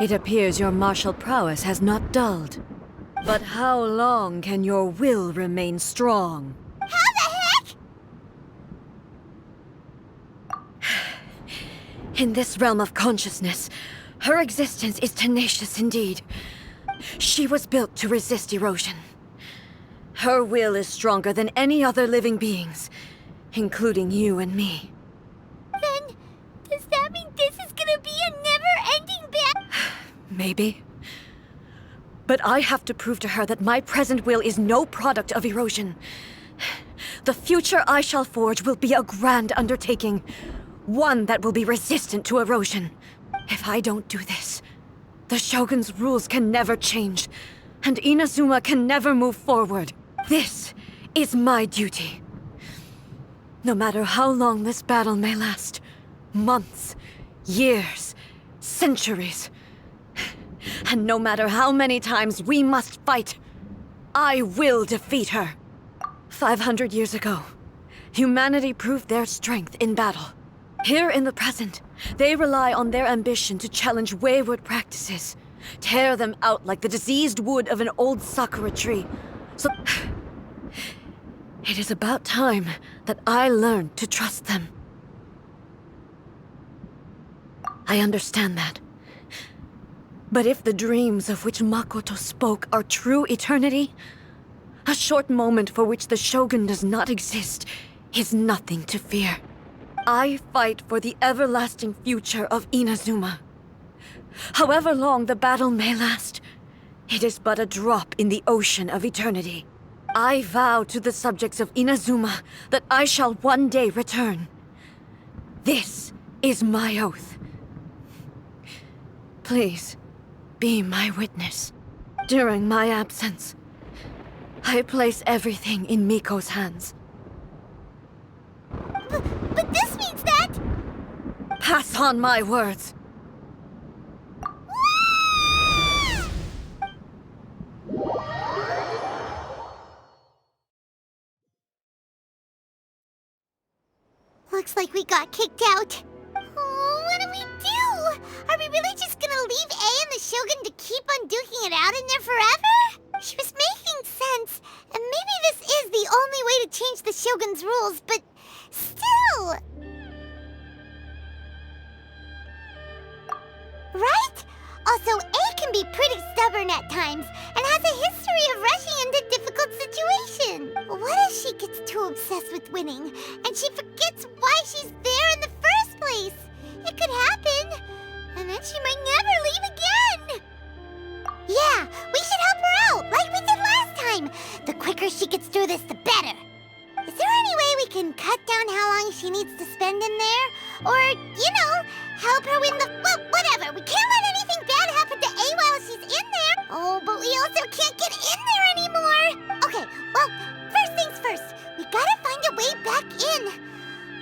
It appears your martial prowess has not dulled. But how long can your will remain strong? In this realm of consciousness, her existence is tenacious indeed. She was built to resist erosion. Her will is stronger than any other living being's, including you and me. Then, does that mean this is gonna be a never-ending battle? Maybe. But I have to prove to her that my present will is no product of erosion. The future I shall forge will be a grand undertaking. One that will be resistant to erosion. If I don't do this, the Shogun's rules can never change, and Inazuma can never move forward. This is my duty. No matter how long this battle may last, months, years, centuries, and no matter how many times we must fight, I will defeat her. 500 years ago, humanity proved their strength in battle. Here in the present, they rely on their ambition to challenge wayward practices, tear them out like the diseased wood of an old sakura tree. So, it is about time that I learned to trust them. I understand that. But if the dreams of which Makoto spoke are true eternity, a short moment for which the Shogun does not exist is nothing to fear. I fight for the everlasting future of Inazuma. However long the battle may last, it is but a drop in the ocean of eternity. I vow to the subjects of Inazuma that I shall one day return. This is my oath. Please, be my witness. During my absence, I place everything in Miko's hands. But this means that... Pass on my words. Looks like we got kicked out. Oh, what do we do? Are we really just gonna leave A and the Shogun to keep on duking it out in there forever? She was making sense, and maybe this is the only way to change the Shogun's rules, but still... Right? Also, A can be pretty stubborn at times, and has a history of rushing into difficult situations. What if she gets too obsessed with winning, and she forgets why she's there in the first place? It could happen, and then she might never leave again. Yeah, we should help her out, like we did last time. The quicker she gets through this, the better. Is there any way we can cut down how long she needs to spend in there? Or, help her win the... Well, whatever. We can't let anything bad happen to A while she's in there. Oh, but we also can't get in there anymore. Okay, well, first things first. We gotta find a way back in.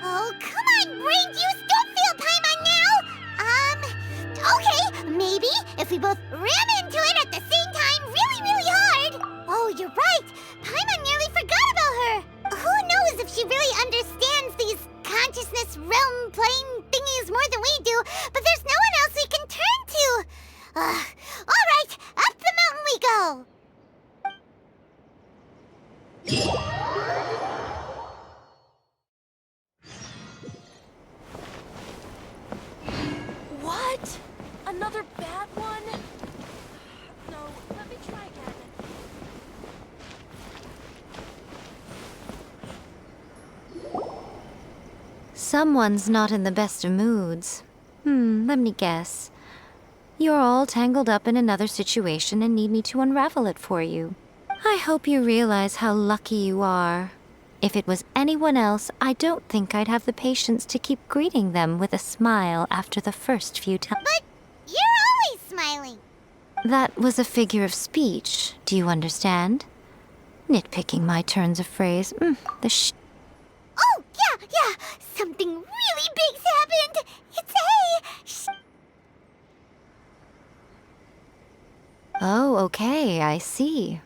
Oh, come on, brain juice. Don't feel Paimon now. Okay, maybe if we both ram into it at the same time really, really hard. Oh, you're right. Paimon nearly forgot about her. Who knows if she really understands these consciousness realm plane thingies more than we do, but there's no one else we can turn to. All right, up the mountain we go. What? Another bad one? No, let me try again. Someone's not in the best of moods. Let me guess. You're all tangled up in another situation and need me to unravel it for you. I hope you realize how lucky you are. If it was anyone else, I don't think I'd have the patience to keep greeting them with a smile after the first few times. But you're always smiling. That was a figure of speech, do you understand? Nitpicking my turns of phrase. Oh, yeah. Something really big's happened. It's A. Oh, okay, I see.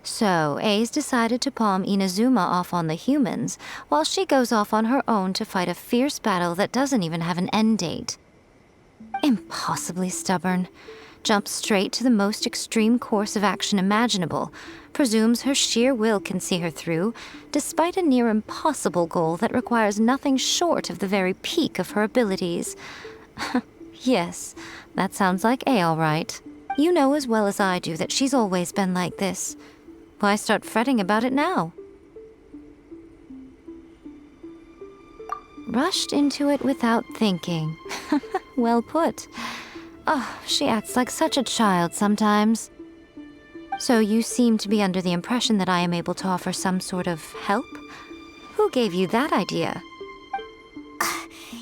So, A's decided to palm Inazuma off on the humans, while she goes off on her own to fight a fierce battle that doesn't even have an end date. Impossibly stubborn. Jumps straight to the most extreme course of action imaginable, presumes her sheer will can see her through, despite a near impossible goal that requires nothing short of the very peak of her abilities. Yes, that sounds like A all right. You know as well as I do that she's always been like this. Why start fretting about it now? Rushed into it without thinking. Well put. Oh, she acts like such a child sometimes. So you seem to be under the impression that I am able to offer some sort of help? Who gave you that idea?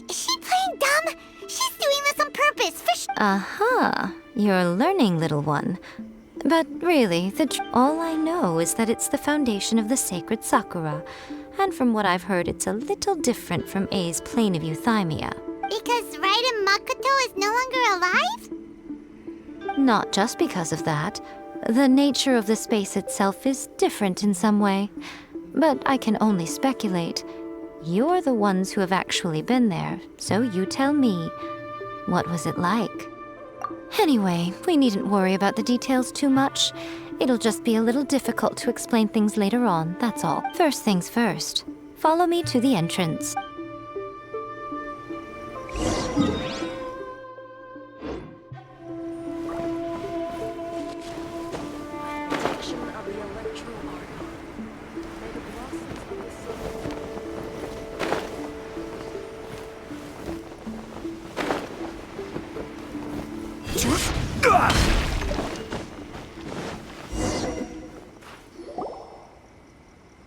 Is she playing dumb? She's doing this on purpose. Uh-huh. You're learning, little one. But really, all I know is that it's the foundation of the sacred Sakura. And from what I've heard, it's a little different from A's plane of euthymia. Because Raiden Makoto is no longer alive? Not just because of that. The nature of the space itself is different in some way. But I can only speculate. You're the ones who have actually been there, so you tell me, what was it like? Anyway, we needn't worry about the details too much. It'll just be a little difficult to explain things later on, that's all. First things first. Follow me to the entrance.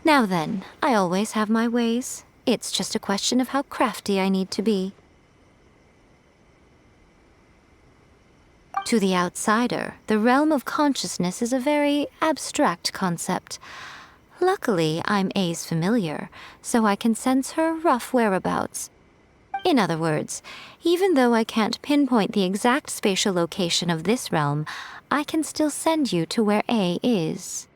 Now then, I always have my ways. It's just a question of how crafty I need to be. To the outsider, the realm of consciousness is a very abstract concept. Luckily, I'm A's familiar, so I can sense her rough whereabouts. In other words, even though I can't pinpoint the exact spatial location of this realm, I can still send you to where A is.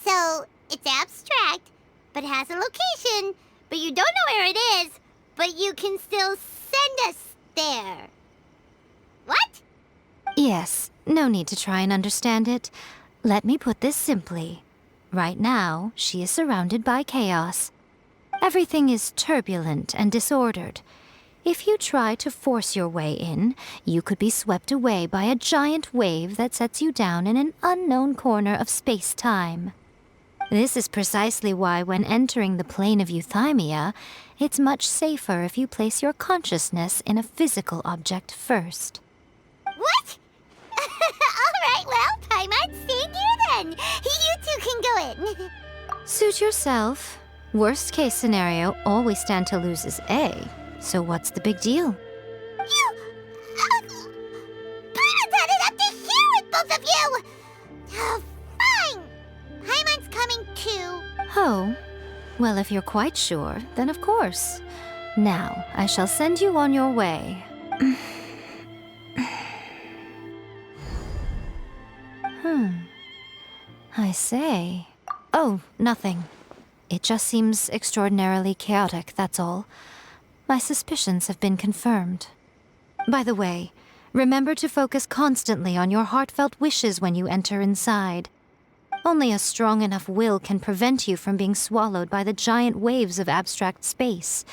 So, it's abstract, but has a location, but you don't know where it is, but you can still send us there. What? Yes, no need to try and understand it. Let me put this simply. Right now, she is surrounded by chaos. Everything is turbulent and disordered. If you try to force your way in, you could be swept away by a giant wave that sets you down in an unknown corner of space-time. This is precisely why when entering the plane of euthymia, it's much safer if you place your consciousness in a physical object first. What? Alright, well, Paimon, stay here then. You two can go in. Suit yourself. Worst case scenario, all we stand to lose is A. So what's the big deal? You... Paimon's had it up to here with both of you! Oh, fine! Paimon's coming too. Oh, well, if you're quite sure, then of course. Now, I shall send you on your way. I say. Oh, nothing. It just seems extraordinarily chaotic, that's all. My suspicions have been confirmed. By the way, remember to focus constantly on your heartfelt wishes when you enter inside. Only a strong enough will can prevent you from being swallowed by the giant waves of abstract space.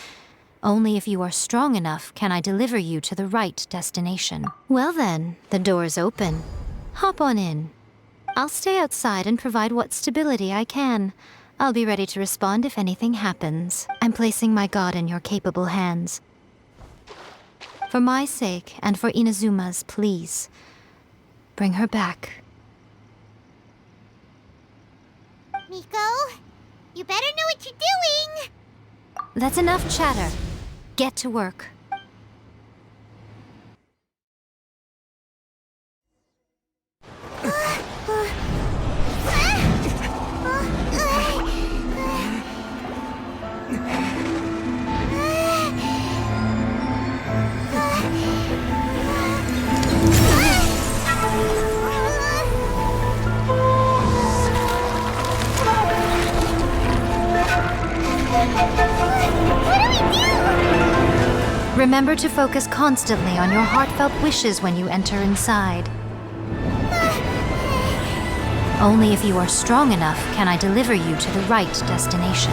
Only if you are strong enough can I deliver you to the right destination. Well then, the door is open. Hop on in. I'll stay outside and provide what stability I can. I'll be ready to respond if anything happens. I'm placing my god in your capable hands. For my sake and for Inazuma's, please. Bring her back. Miko, you better know what you're doing. That's enough chatter. Get to work. Remember to focus constantly on your heartfelt wishes when you enter inside. Only if you are strong enough can I deliver you to the right destination.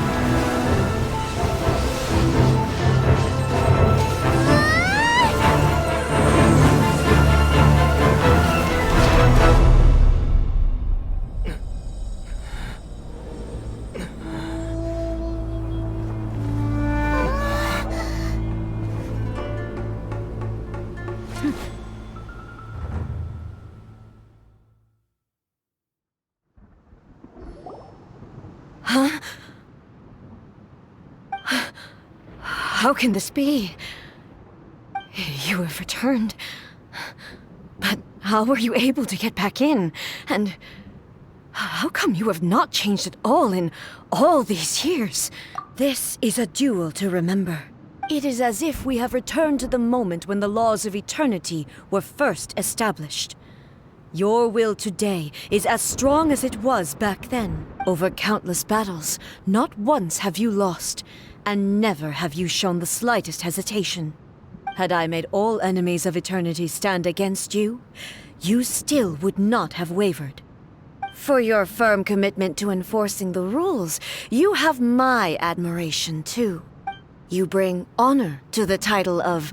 How can this be? You have returned. But how were you able to get back in? And how come you have not changed at all in all these years? This is a duel to remember. It is as if we have returned to the moment when the laws of eternity were first established. Your will today is as strong as it was back then. Over countless battles, not once have you lost, and never have you shown the slightest hesitation. Had I made all enemies of eternity stand against you, you still would not have wavered. For your firm commitment to enforcing the rules, you have my admiration too. You bring honor to the title of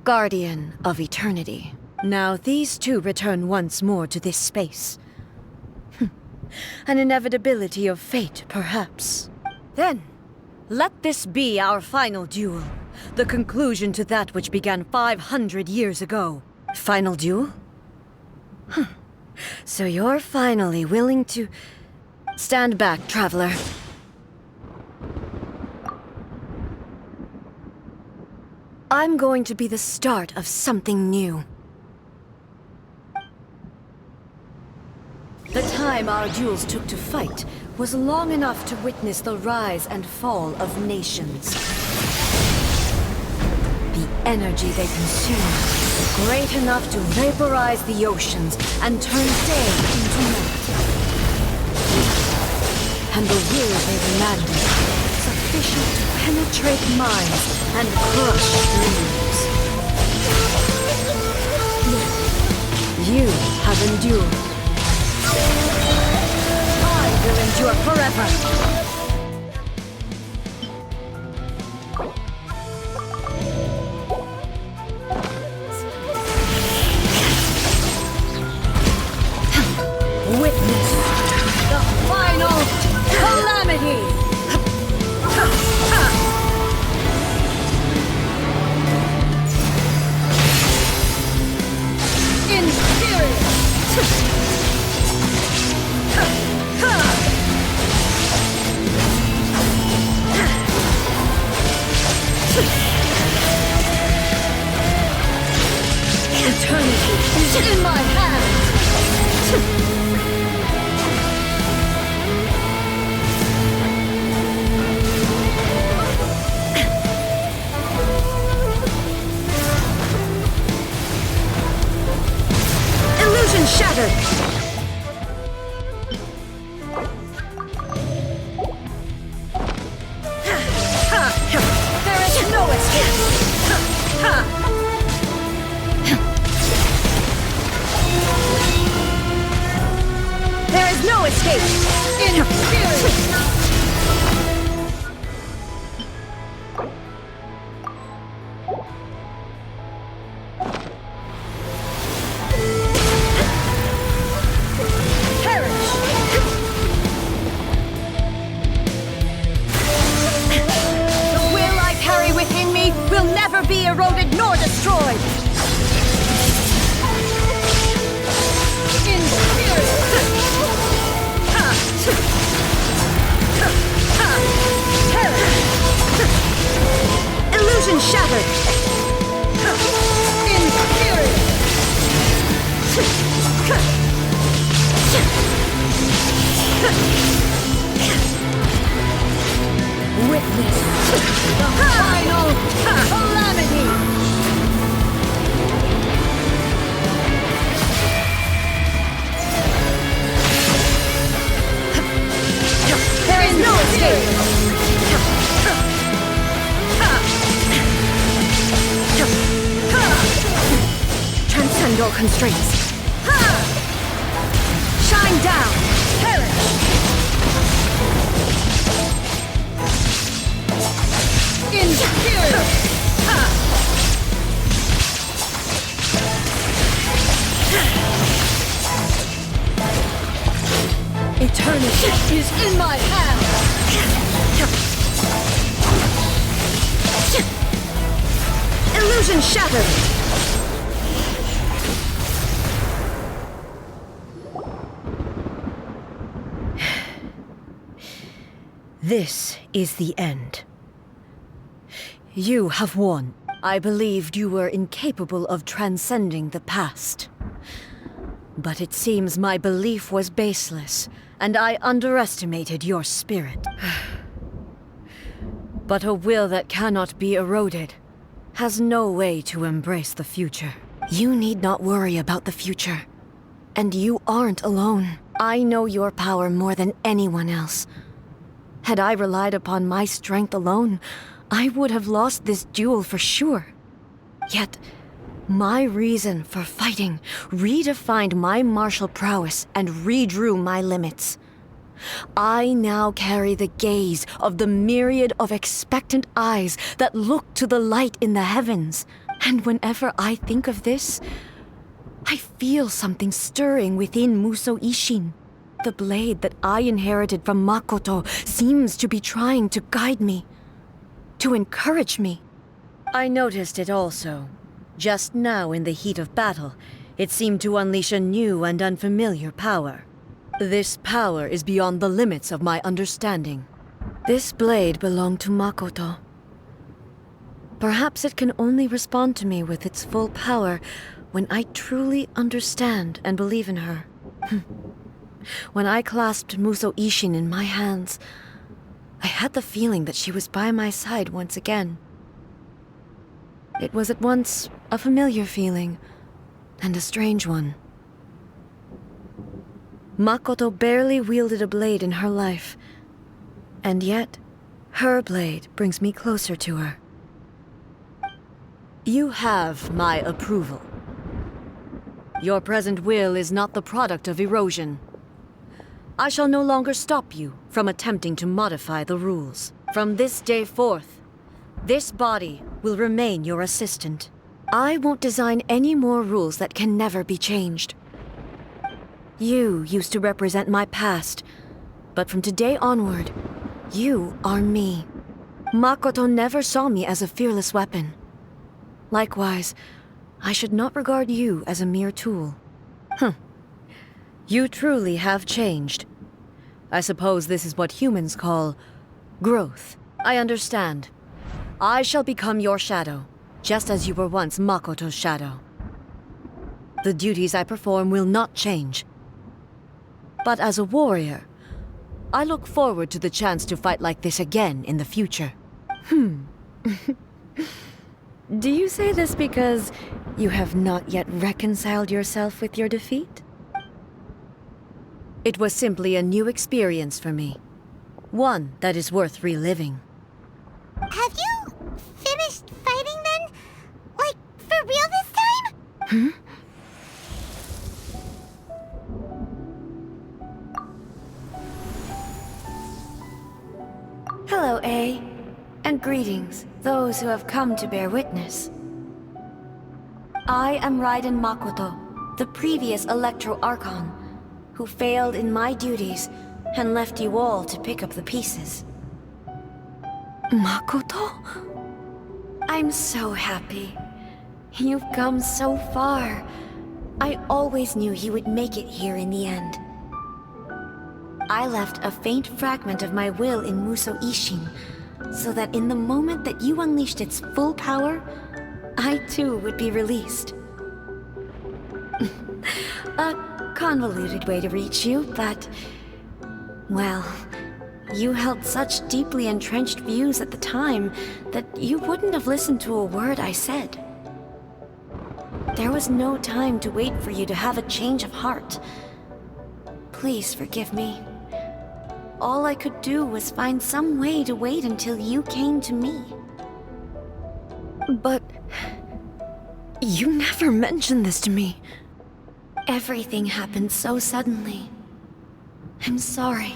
Guardian of Eternity. Now these two return once more to this space. An inevitability of fate, perhaps. Then, let this be our final duel. The conclusion to that which began 500 years ago. Final duel? So you're finally willing to... Stand back, traveler. I'm going to be the start of something new. The time our duels took to fight was long enough to witness the rise and fall of nations. The energy they consumed, great enough to vaporize the oceans and turn day into night. And the will they demanded, sufficient to penetrate minds and crush dreams. You have endured. I will endure forever. Witness the final calamity! Eternity is in my hands! Illusion shattered! There is no escape! There is no escape! In spirit! Will never be eroded nor destroyed! In spirit! Terror! Illusion shattered! In spirit! Witness the final calamity! There is no escape! Transcend all constraints! Shine down! Perish! In spirit! Eternity is in my hands! Illusion shattered! This is the end. You have won. I believed you were incapable of transcending the past. But it seems my belief was baseless, and I underestimated your spirit. But a will that cannot be eroded has no way to embrace the future. You need not worry about the future. And you aren't alone. I know your power more than anyone else. Had I relied upon my strength alone, I would have lost this duel for sure. Yet, my reason for fighting redefined my martial prowess and redrew my limits. I now carry the gaze of the myriad of expectant eyes that look to the light in the heavens. And whenever I think of this, I feel something stirring within Muso Ishin. The blade that I inherited from Makoto seems to be trying to guide me, to encourage me. I noticed it also. Just now in the heat of battle, it seemed to unleash a new and unfamiliar power. This power is beyond the limits of my understanding. This blade belonged to Makoto. Perhaps it can only respond to me with its full power when I truly understand and believe in her. When I clasped Muso Ishin in my hands, I had the feeling that she was by my side once again. It was at once a familiar feeling and a strange one. Makoto barely wielded a blade in her life, and yet her blade brings me closer to her. You have my approval. Your present will is not the product of erosion. I shall no longer stop you from attempting to modify the rules. From this day forth, this body will remain your assistant. I won't design any more rules that can never be changed. You used to represent my past, but from today onward, you are me. Makoto never saw me as a fearless weapon. Likewise, I should not regard you as a mere tool. You truly have changed. I suppose this is what humans call growth. I understand. I shall become your shadow, just as you were once Makoto's shadow. The duties I perform will not change. But as a warrior, I look forward to the chance to fight like this again in the future. Do you say this because you have not yet reconciled yourself with your defeat? It was simply a new experience for me. One that is worth reliving. Have you finished fighting then? Like, for real this time? Hello, A. And greetings, those who have come to bear witness. I am Raiden Makoto, the previous Electro Archon, who failed in my duties and left you all to pick up the pieces. Makoto? I'm so happy. You've come so far. I always knew you would make it here in the end. I left a faint fragment of my will in Muso Ishin, so that in the moment that you unleashed its full power, I too would be released. A convoluted way to reach you, but... well, you held such deeply entrenched views at the time that you wouldn't have listened to a word I said. There was no time to wait for you to have a change of heart. Please forgive me. All I could do was find some way to wait until you came to me. But... you never mentioned this to me. Everything happened so suddenly. I'm sorry.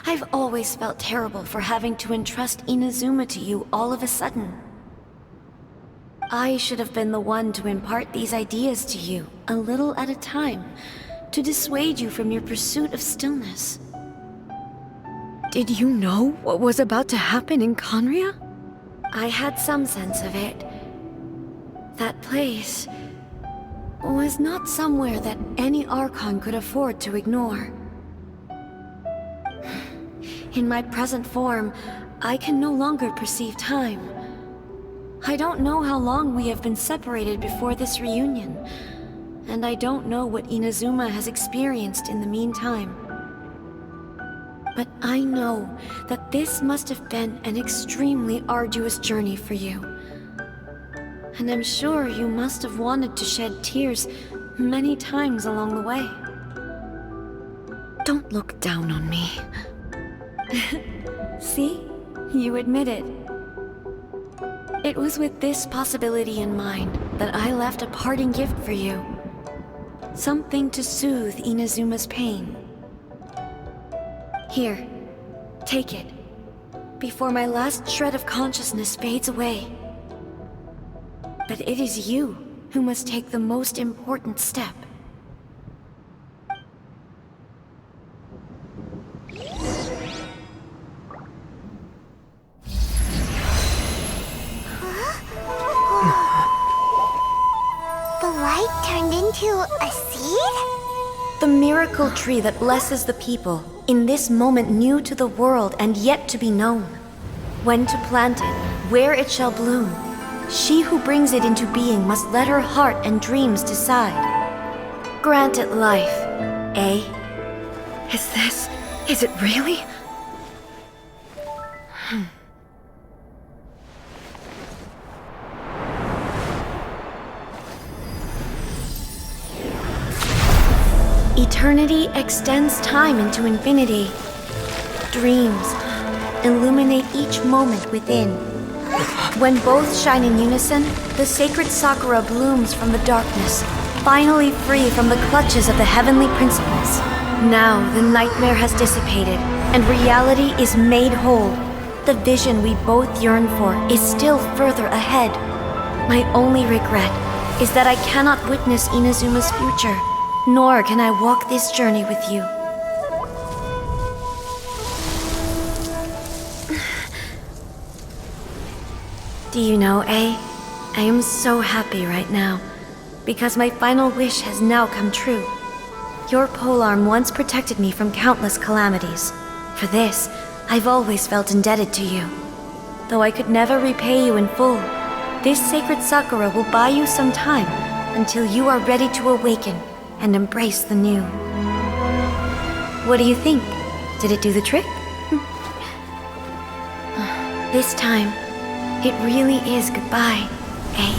I've always felt terrible for having to entrust Inazuma to you all of a sudden. I should have been the one to impart these ideas to you, a little at a time, to dissuade you from your pursuit of stillness. Did you know what was about to happen in Conria? I had some sense of it. That place was not somewhere that any Archon could afford to ignore. In my present form, I can no longer perceive time. I don't know how long we have been separated before this reunion, and I don't know what Inazuma has experienced in the meantime. But I know that this must have been an extremely arduous journey for you. And I'm sure you must have wanted to shed tears many times along the way. Don't look down on me. See? You admit it. It was with this possibility in mind that I left a parting gift for you. Something to soothe Inazuma's pain. Here, take it, before my last shred of consciousness fades away. But it is you who must take the most important step. The light turned into a seed? The miracle tree that blesses the people, in this moment new to the world and yet to be known. When to plant it, where it shall bloom. She who brings it into being must let her heart and dreams decide. Grant it life, eh? Is it really? Eternity extends time into infinity. Dreams illuminate each moment within. When both shine in unison, the sacred Sakura blooms from the darkness, finally free from the clutches of the heavenly principles. Now the nightmare has dissipated, and reality is made whole. The vision we both yearn for is still further ahead. My only regret is that I cannot witness Inazuma's future, nor can I walk this journey with you. Do you know, I am so happy right now, because my final wish has now come true. Your polearm once protected me from countless calamities. For this, I've always felt indebted to you. Though I could never repay you in full, this sacred Sakura will buy you some time until you are ready to awaken and embrace the new. What do you think? Did it do the trick? This time, it really is goodbye, eh?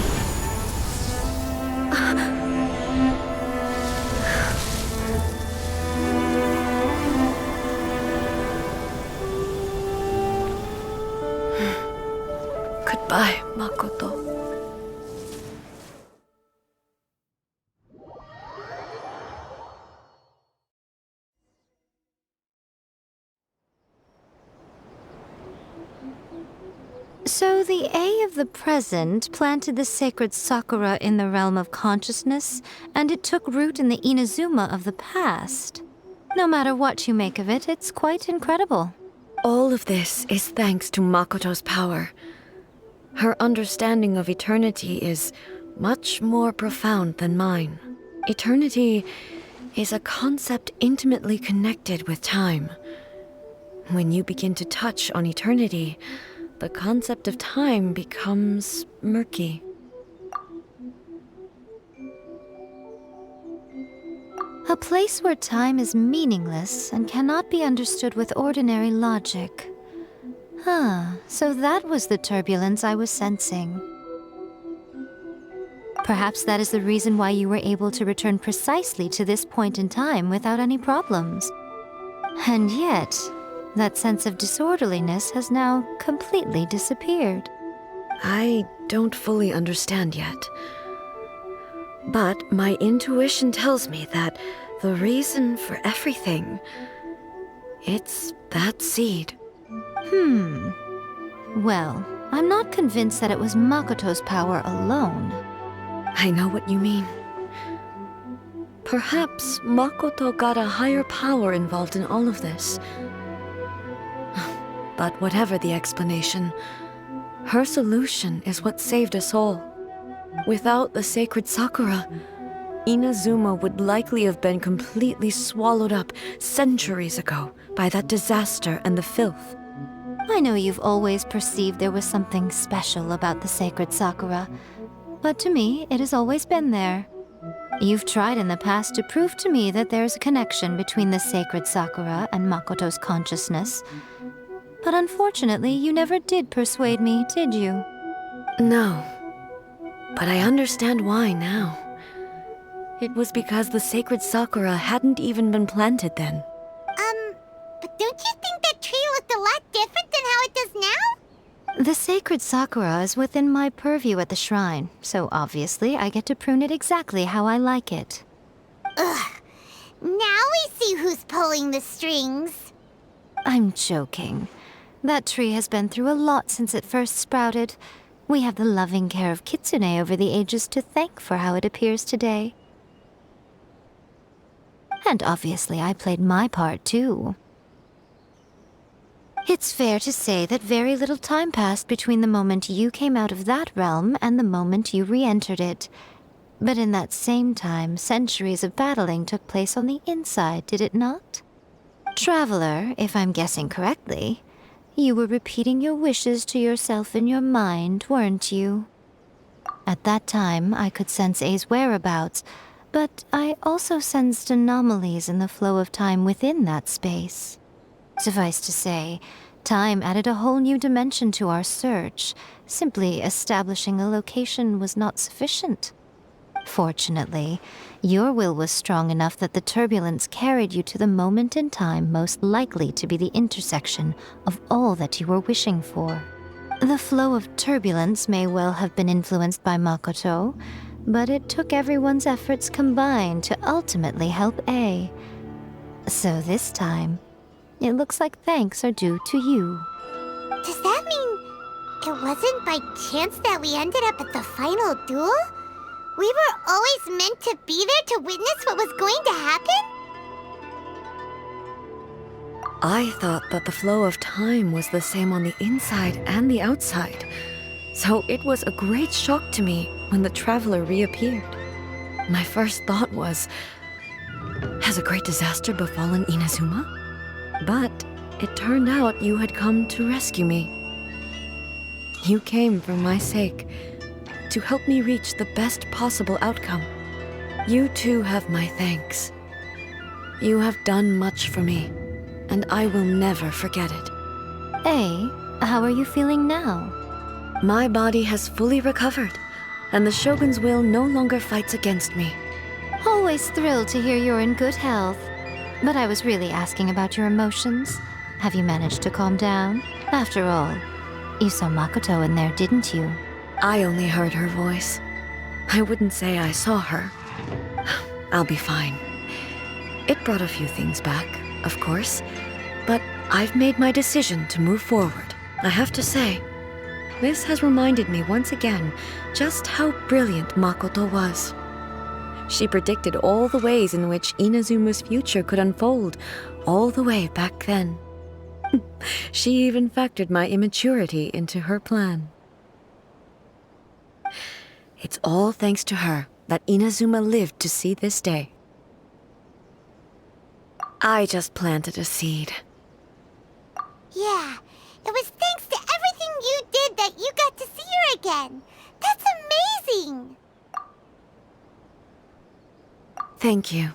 Goodbye, Makoto. So the A of the present planted the sacred Sakura in the realm of consciousness, and it took root in the Inazuma of the past. No matter what you make of it, it's quite incredible. All of this is thanks to Makoto's power. Her understanding of eternity is much more profound than mine. Eternity is a concept intimately connected with time. When you begin to touch on eternity, the concept of time becomes murky. A place where time is meaningless and cannot be understood with ordinary logic. So that was the turbulence I was sensing. Perhaps that is the reason why you were able to return precisely to this point in time without any problems. And yet, that sense of disorderliness has now completely disappeared. I don't fully understand yet. But my intuition tells me that the reason for everything, it's that seed. Well, I'm not convinced that it was Makoto's power alone. I know what you mean. Perhaps Makoto got a higher power involved in all of this. But whatever the explanation, her solution is what saved us all. Without the sacred Sakura, Inazuma would likely have been completely swallowed up centuries ago by that disaster and the filth. I know you've always perceived there was something special about the sacred Sakura, but to me, it has always been there. You've tried in the past to prove to me that there's a connection between the sacred Sakura and Makoto's consciousness, but unfortunately, you never did persuade me, did you? No, but I understand why now. It was because the sacred sakura hadn't even been planted then. But don't you think that tree looked a lot different than how it does now? The sacred sakura is within my purview at the shrine, so obviously I get to prune it exactly how I like it. Ugh. Now we see who's pulling the strings. I'm joking. That tree has been through a lot since it first sprouted. We have the loving care of Kitsune over the ages to thank for how it appears today. And obviously I played my part too. It's fair to say that very little time passed between the moment you came out of that realm and the moment you re-entered it. But in that same time, centuries of battling took place on the inside, did it not? Traveler, if I'm guessing correctly, you were repeating your wishes to yourself in your mind, weren't you? At that time, I could sense A's whereabouts, but I also sensed anomalies in the flow of time within that space. Suffice to say, time added a whole new dimension to our search. Simply establishing a location was not sufficient. Fortunately, your will was strong enough that the turbulence carried you to the moment in time most likely to be the intersection of all that you were wishing for. The flow of turbulence may well have been influenced by Makoto, but it took everyone's efforts combined to ultimately help A. So this time, it looks like thanks are due to you. Does that mean it wasn't by chance that we ended up at the final duel? We were always meant to be there to witness what was going to happen? I thought that the flow of time was the same on the inside and the outside, so it was a great shock to me when the traveler reappeared. My first thought was, has a great disaster befallen Inazuma? But it turned out you had come to rescue me. You came for my sake, to help me reach the best possible outcome. You too have my thanks. You have done much for me, and I will never forget it. A, how are you feeling now? My body has fully recovered, and the Shogun's will no longer fights against me. Always thrilled to hear you're in good health. But I was really asking about your emotions. Have you managed to calm down? After all, you saw Makoto in there, didn't you? I only heard her voice. I wouldn't say I saw her. I'll be fine. It brought a few things back, of course, but I've made my decision to move forward. I have to say, this has reminded me once again just how brilliant Makoto was. She predicted all the ways in which Inazuma's future could unfold, all the way back then. She even factored my immaturity into her plan. It's all thanks to her that Inazuma lived to see this day. I just planted a seed. Yeah, it was thanks to everything you did that you got to see her again. That's amazing! Thank you.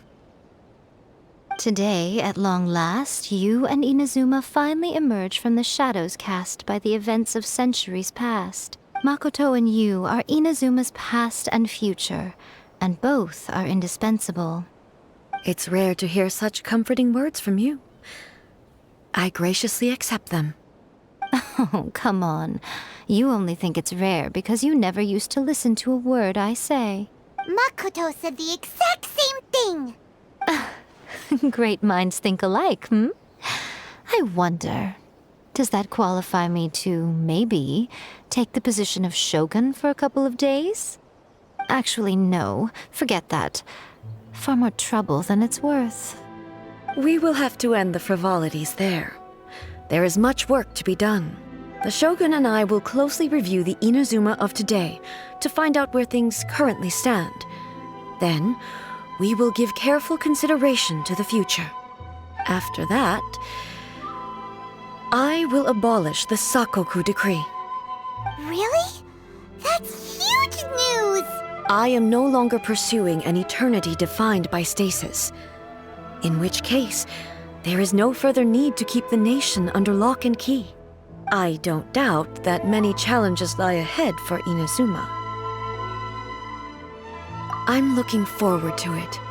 Today, at long last, you and Inazuma finally emerge from the shadows cast by the events of centuries past. Makoto and you are Inazuma's past and future, and both are indispensable. It's rare to hear such comforting words from you. I graciously accept them. Oh, come on. You only think it's rare because you never used to listen to a word I say. Makoto said the exact same thing! Great minds think alike, hmm? I wonder, does that qualify me to, maybe, take the position of Shogun for a couple of days? Actually, no. Forget that. Far more trouble than it's worth. We will have to end the frivolities there. There is much work to be done. The Shogun and I will closely review the Inazuma of today to find out where things currently stand. Then, we will give careful consideration to the future. After that, I will abolish the Sakoku decree. Really? That's huge news! I am no longer pursuing an eternity defined by stasis. In which case, there is no further need to keep the nation under lock and key. I don't doubt that many challenges lie ahead for Inazuma. I'm looking forward to it.